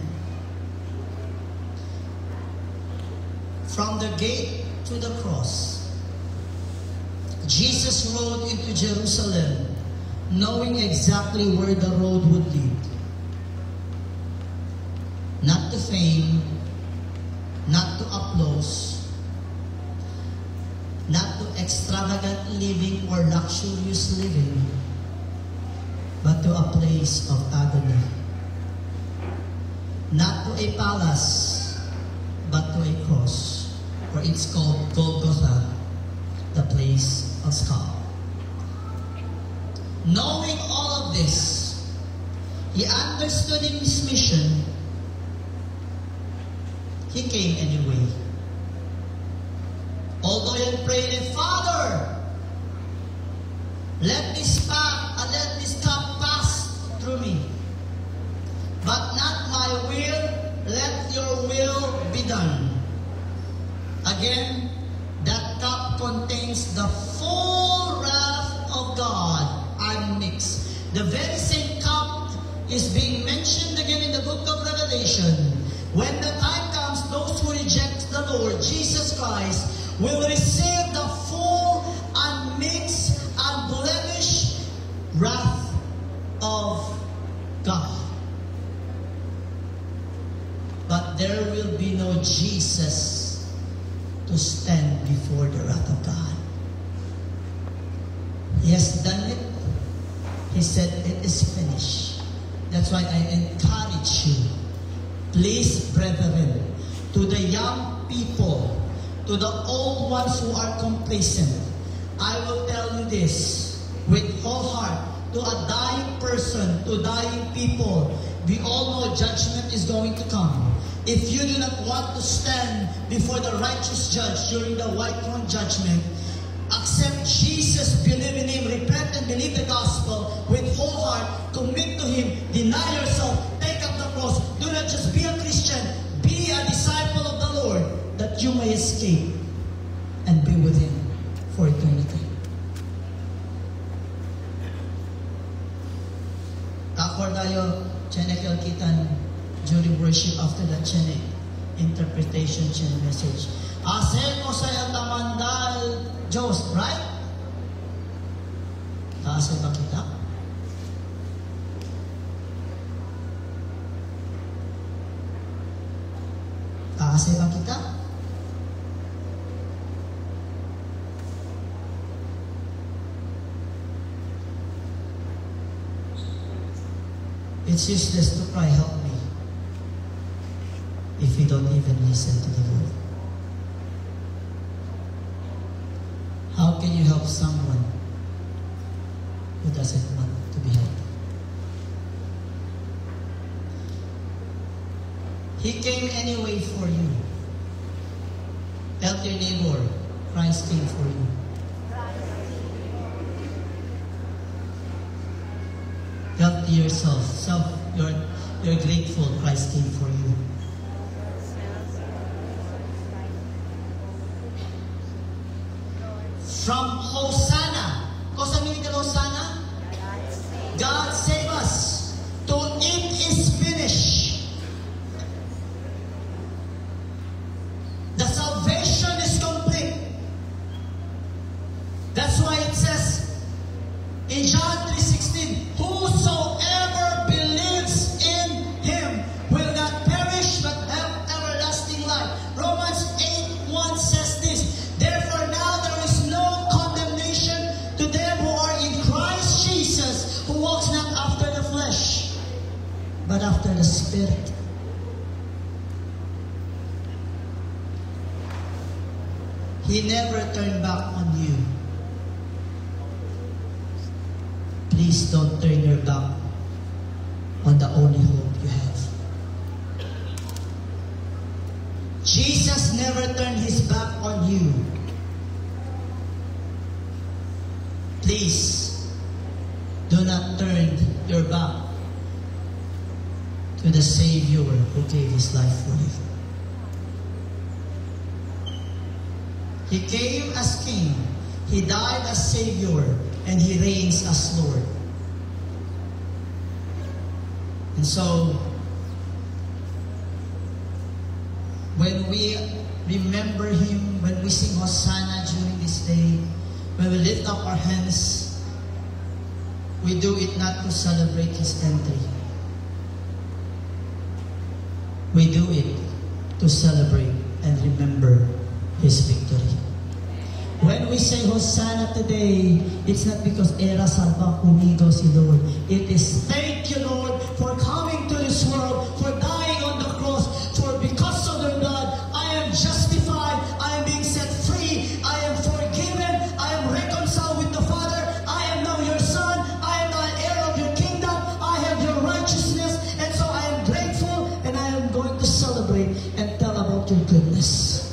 from the gate to the cross, Jesus rode into Jerusalem, knowing exactly where the road would lead. Not to fame, not to applause, not to extravagant living or luxurious living, but to a place of agony. Not to a palace, but to a cross, or it's called Golgotha, the place of skull. Knowing all of this, He understood in His mission. He came anyway. Although He had prayed, Father, let this cup pass through me. But not my will, let your will be done. Again, that cup contains the full wrath of God unmixed. The very same cup is being mentioned again in the book of Revelation. When the time comes, those who reject the Lord Jesus Christ will receive the full, unmixed, unblemished wrath of God. But there will be no Jesus to stand before the wrath of God. He has done it. He said it is finished. That's why I encourage you, please, brethren, to the young people, to the old ones who are complacent, I will tell you this with whole heart. To a dying person, to dying people, we all know judgment is going to come. If you do not want to stand before the righteous judge during the white throne judgment, accept Jesus, believe in Him, repent and believe the gospel with whole heart, commit to Him, deny yourself, take up the cross. Do not just be a Christian, be a disciple of the Lord, that you may escape and be with Him for eternity. Takor tayo, chenek kitan during worship after that chenek interpretation, chenek message. Asen mo sa tamandal Diyos, right? Taasay ba kita? Taasay ba kita? It's useless to cry, help me, if we don't even listen to the Lord. How can you help someone who doesn't want to be helped? He came anyway for you. Tell your neighbor, Christ came for you. Help yourself. You're grateful Christ came for you. From Hosanna. Cosa meaning the Hosanna? God save us. To it is finished. The salvation is complete. That's why it says in John 3:16, whosoever believes in Him will not perish but have everlasting life. Romans 8:1 says this, therefore now there is no condemnation to them who are in Christ Jesus, who walks not after the flesh, but after the Spirit. He never turned back on you. Please don't turn your back on the only hope you have. Jesus never turned His back on you. Please do not turn your back to the Savior who gave His life for you. He came as King, He died as Savior, and He reigns as Lord. And so, when we remember Him, when we sing Hosanna during this day, when we lift up our hands, we do it not to celebrate His entry. We do it to celebrate and remember His victory. When we say Hosanna today, it's not because era salva kumigo si Lord. It is thank you, Lord, for coming to this world, for dying on the cross, for because of your blood, I am justified, I am being set free, I am forgiven, I am reconciled with the Father, I am now your son, I am now an heir of your kingdom, I have your righteousness, and so I am grateful, and I am going to celebrate and tell about your goodness.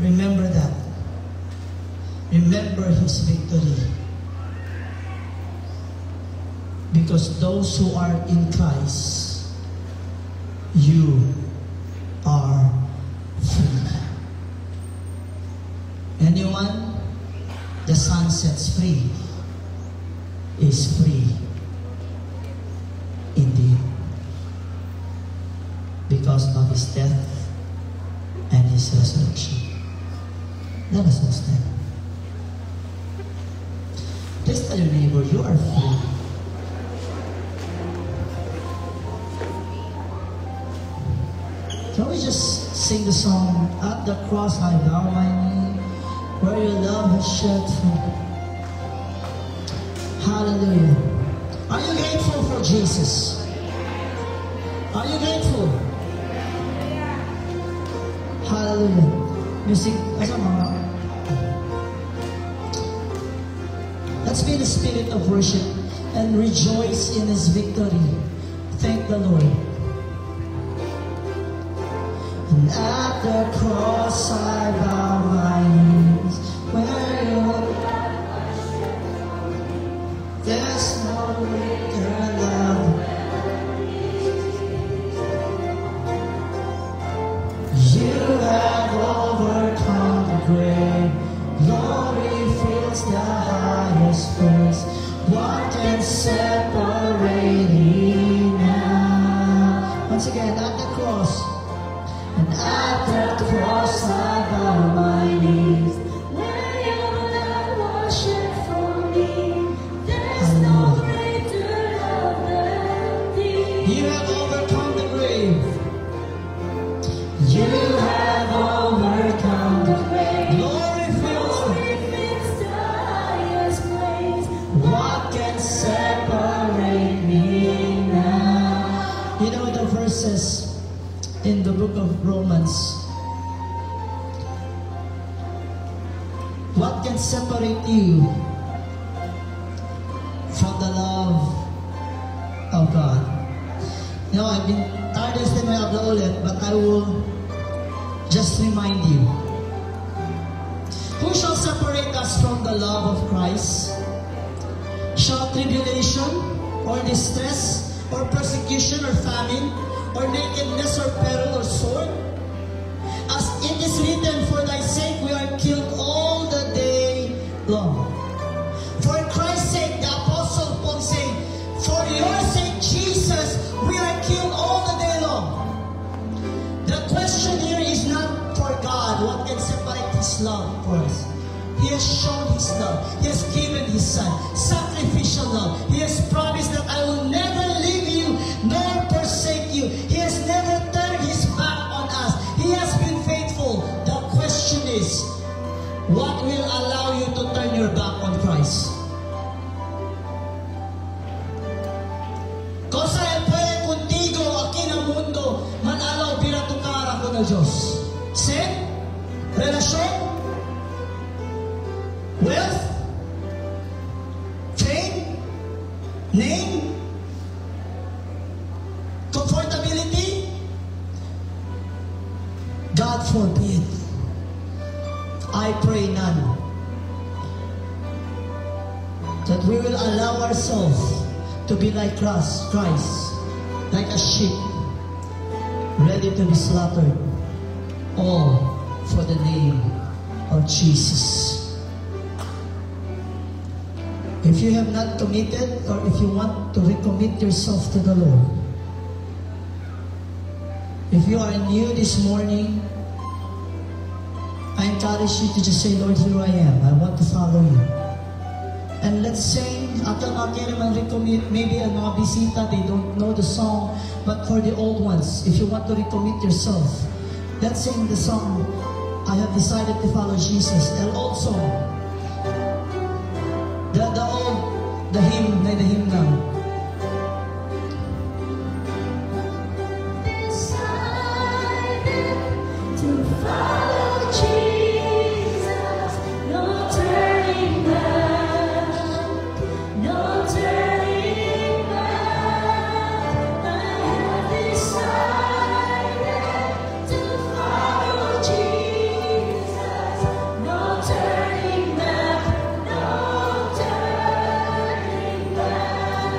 Remember that. Remember His victory. Because those who are in Christ, you are free. Anyone the Son sets free is free indeed. Because of His death and His resurrection. Let us all stand. Please tell your neighbor, you are free. Can we just sing the song, At the cross I bow my knee, where your love has shed through. Hallelujah. Are you grateful for Jesus? Are you grateful? Hallelujah. Music, asa mga? Let's be in the spirit of worship and rejoice in His victory. Thank the Lord. And at the cross I bow my knees. Where you there's no greater love. You have overcome the grave. Glory fills the highest place. What can separate me now? Once again, at the cross. And at the cross I bow my knees. Where your blood was shed for me, there's no greater love than thee. You have overcome the grave. You have overcome the grave. Glory fills Glory fills the highest place. What can separate me now? You know the verses in the book of Romans. What can separate you from the love of God? You know, I've been tired of saying ulit, but I will just remind you. Who shall separate us from the love of Christ? Shall tribulation, or distress, or persecution, or famine, or nakedness, or peril, or sword? As it is written, for thy sake we are killed all the day long. For Christ's sake, the Apostle Paul saying, for your sake, Jesus, we are killed all the day long. The question here is not for God, what can separate His love for us? He has shown His love. He has given His Son. Sacrificial love. He has promised that I will never leave you nor forsake you. He has never turned His back on us. He has been faithful. The question is, what will allow you to turn your back on Christ? Cosa el puede contigo aquí na mundo manalaw pinatukara ko ng Diyos? Sin? Relasyon? Wealth? Fame? Name? Comfortability? God forbid. I pray none. That we will allow ourselves to be like Christ, like a sheep, ready to be slaughtered, all for the name of Jesus. If you have not committed, or if you want to recommit yourself to the Lord, if you are new this morning, I encourage you to just say, Lord, here I am. I want to follow you. And let's sing, atang akin naman recommit, maybe ang mga bisita, they don't know the song, but for the old ones, if you want to recommit yourself, let's sing the song, I have decided to follow Jesus. And also, the hymn, the hymn now. Decided to follow Jesus, no turning back, no turning back. I have decided to follow Jesus, no turning back, no turning back.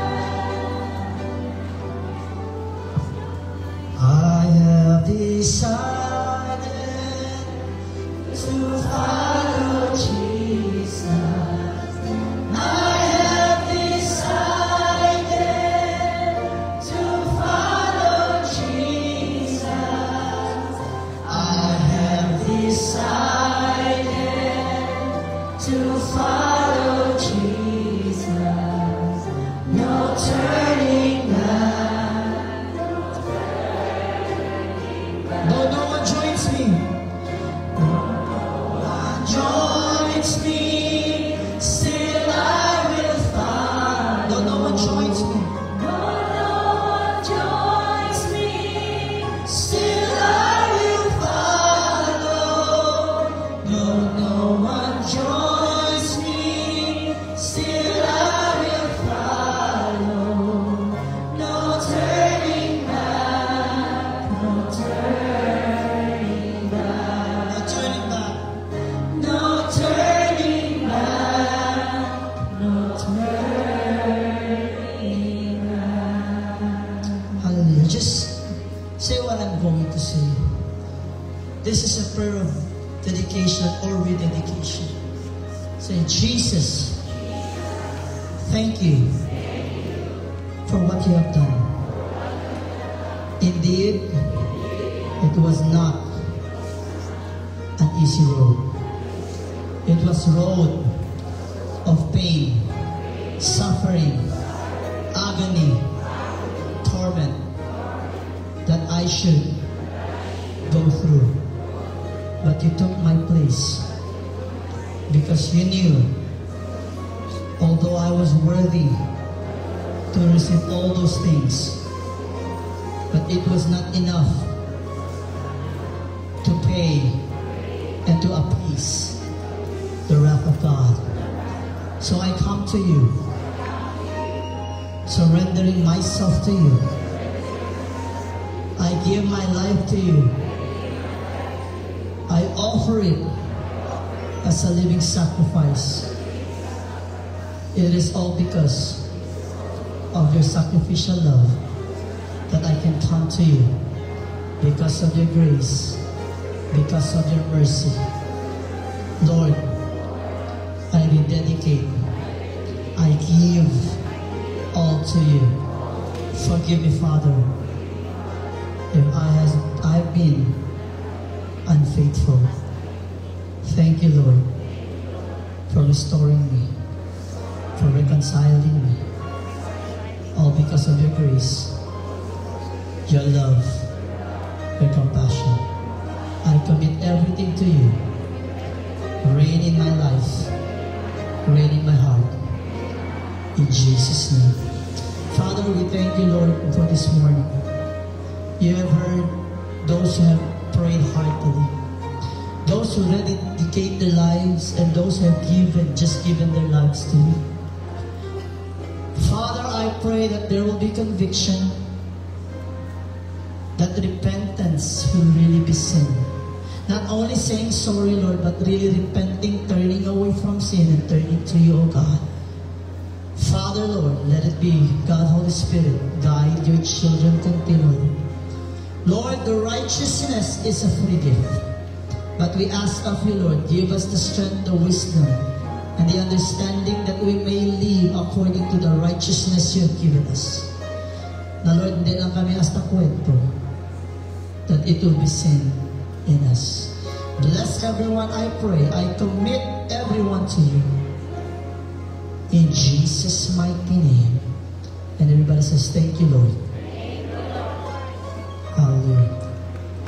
dedication or rededication. Say, Jesus, thank you for what you have done. Indeed, it was not an easy road. It was a road of pain, suffering, agony, torment that I should go through. But you took my place because you knew, although I was worthy to receive all those things, but it was not enough to pay and to appease the wrath of God. So I come to you, surrendering myself to you. I give my life to you. I offer it as a living sacrifice. It is all because of your sacrificial love that I can come to you, because of your grace, because of your mercy. Lord, I rededicate. I give all to you. Forgive me, Father, if I've been unfaithful. Thank you, Lord, for restoring me, for reconciling me, all because of your grace, your love, your compassion. I commit everything to you. Reign in my life, reign in my heart. In Jesus' name. Father, we thank you, Lord, for this morning. You have heard those who have prayed heartily, those who dedicate their lives, and those who have just given their lives to you. Father, I pray that there will be conviction, that repentance will really be sin. Not only saying sorry, Lord, but really repenting, turning away from sin and turning to you, O God. Father, Lord, let it be, God, Holy Spirit, guide your children continually. Lord, the righteousness is a free gift. But we ask of you, Lord, give us the strength, the wisdom, and the understanding that we may live according to the righteousness you have given us. Na Lord, hindi lang kami hasta kwento, that it will be sin in us. Bless everyone, I pray. I commit everyone to you. In Jesus' mighty name. And everybody says, thank you, Lord. Hallelujah.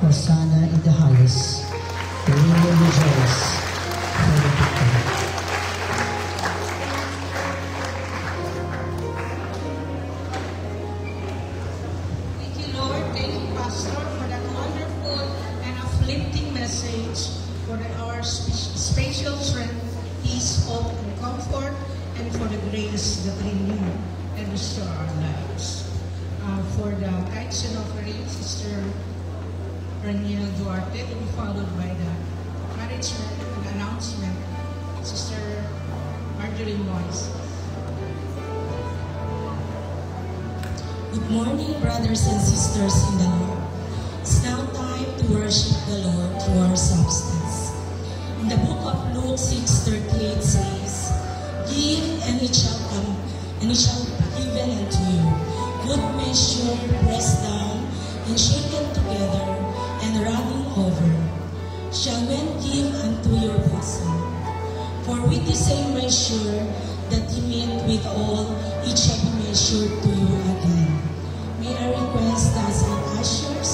Hosanna in the highest. We will rejoice for the victory. Thank you, Lord. Thank you, Pastor, for that wonderful and uplifting message for our spatial strength, peace, hope, and comfort, and for the grace that renew and restore our lives. For the tithes and offering, Sister Raniel Duarte, to be followed by the encouragement and announcement, Sister Marjorie Moise. Good morning, brothers and sisters in the Lord. It's now time to worship the Lord through our substance. In the book of Luke 6:38 says, "Give, and it shall come, and it shall be given unto you. Good measure, pressed down, and shaken together, and running over, shall men give unto your bosom. For with the same measure that ye meet withal, it shall be measured to you again." May I request us and ushers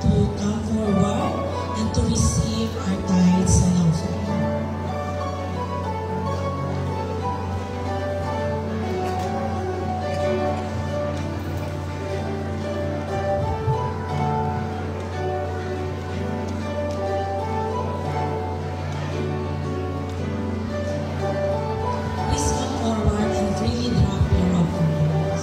to come forward and to receive our tithes and offering. Please come forward and freely drop your offerings.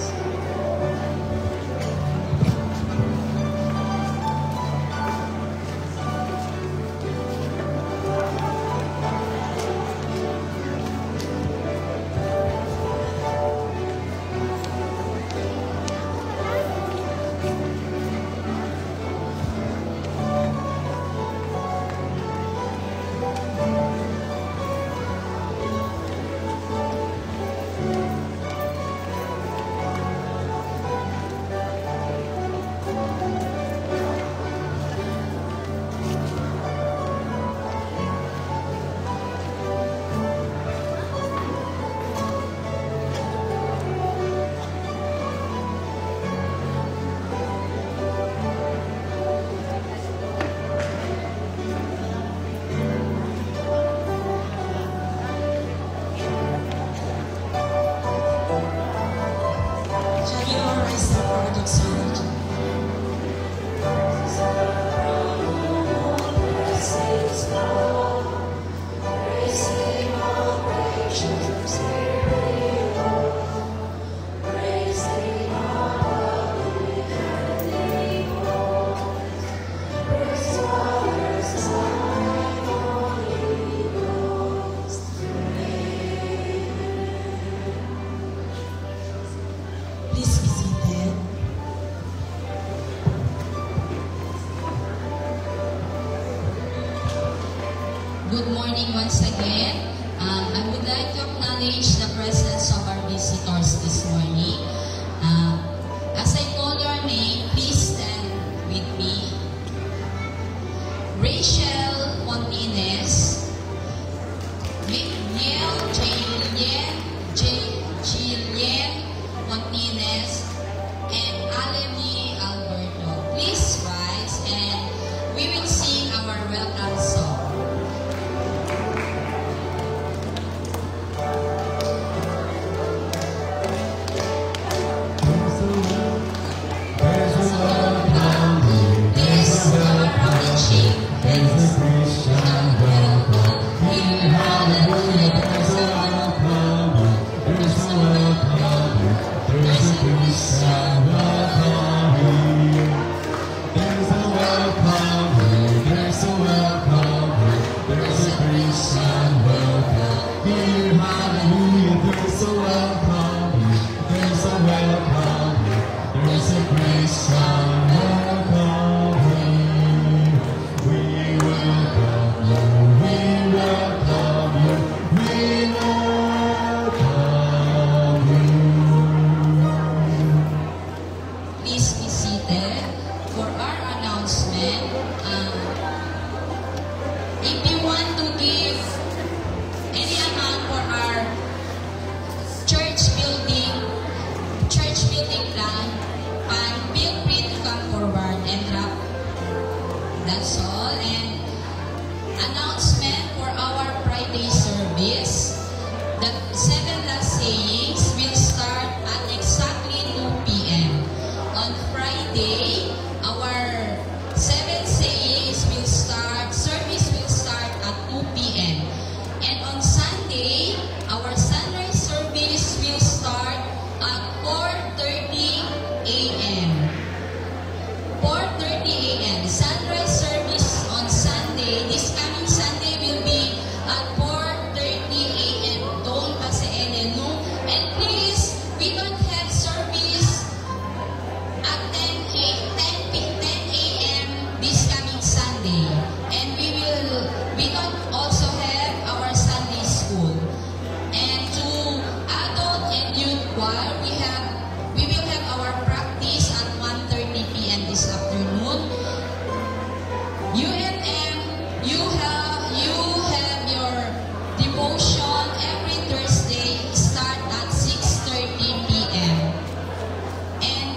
doxology. Please be seated. Good morning once again. I would like to acknowledge the presence of our visitors this morning. As I call your name, please stand with me. Rachel Montines, Miguel Jillian Montines, and Alemi Alberto. Please rise and we will sing our welcome song. Please be seated for our announcement. If you want to give any amount for our church building plan, feel free to come forward and drop. That's all. And announcement for our Friday service. The 7 last sayings will start at exactly 2 p.m. On Friday, our 7 sayings service will start at 2 p.m. And on Sunday, our sunrise service will start at 4:30 a.m. 4:30 a.m. Sunrise service on Sunday, this coming Sunday will be at 4:30 a.m. Don't pass any no. And please, we don't have service at 10 a.m. this coming Sunday. And we don't also have our Sunday school. And to adult and youth choir, we will have our practice at 1:30 p.m. this afternoon. UNM, you have your devotion every Thursday start at 6:30 p.m. And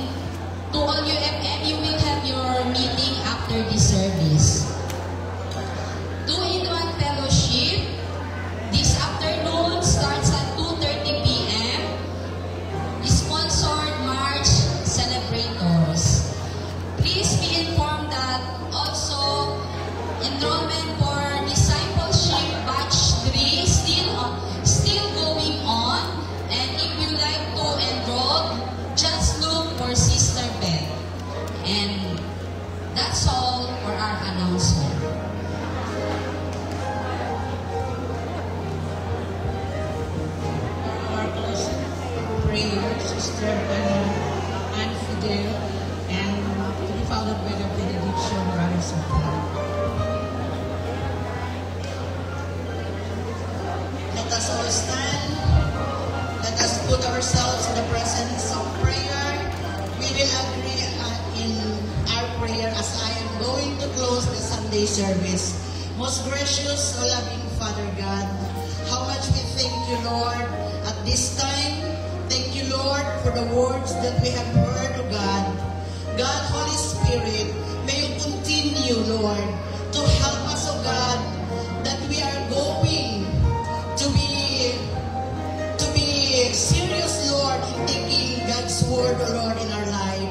to all UFM, you will have your meeting after the service. 2-in-1 fellowship this afternoon starts at 2:30 p.m. Sponsored March Celebrators. Please be informed that also enrollment for discipleship batch 3 still going on. And if you like to enroll, just look for Sister Beth. And that's all for our announcement. For our closing prayer, Sister Anne Fidel, and to be followed by the benediction, Brothers of God. Let us all stand. Let us put ourselves in the presence of prayer. We will agree in our prayer as I am going to close the Sunday service. Most gracious, O loving Father God, how much we thank you, Lord, at this time. Thank you, Lord, for the words that we have heard, O God. God, Holy Spirit, may you continue, Lord, to help us, O God, that we are going to be serious, Lord, in taking God's word, O Lord, in our life.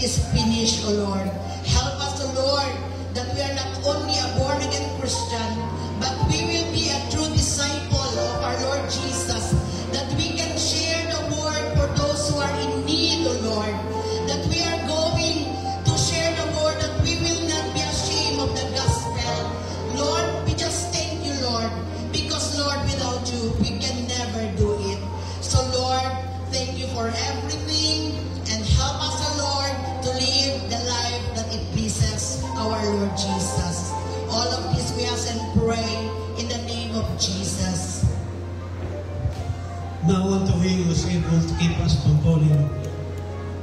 is finished, O Lord. Help us, O Lord, that we are not only a born-again Christian, but we will be a true disciple of our Lord Jesus, that we can share the word for those who are in need, O Lord, that we are going to share the word, that we will not be ashamed of the gospel. Lord, we just thank you, Lord, because, Lord, without you, we can never do it. So, Lord, thank you for everything, and help us, O Lord, to live the life that it pleases our Lord Jesus. All of this we ask and pray in the name of Jesus. Now unto him who is able to keep us from falling,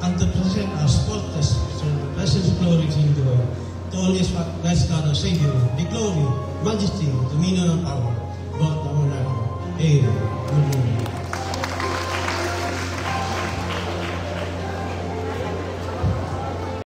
and to present us faultless to the presence of glory in the world. To only Christ God our Savior, the glory, majesty, dominion, and power, both now and ever. Amen.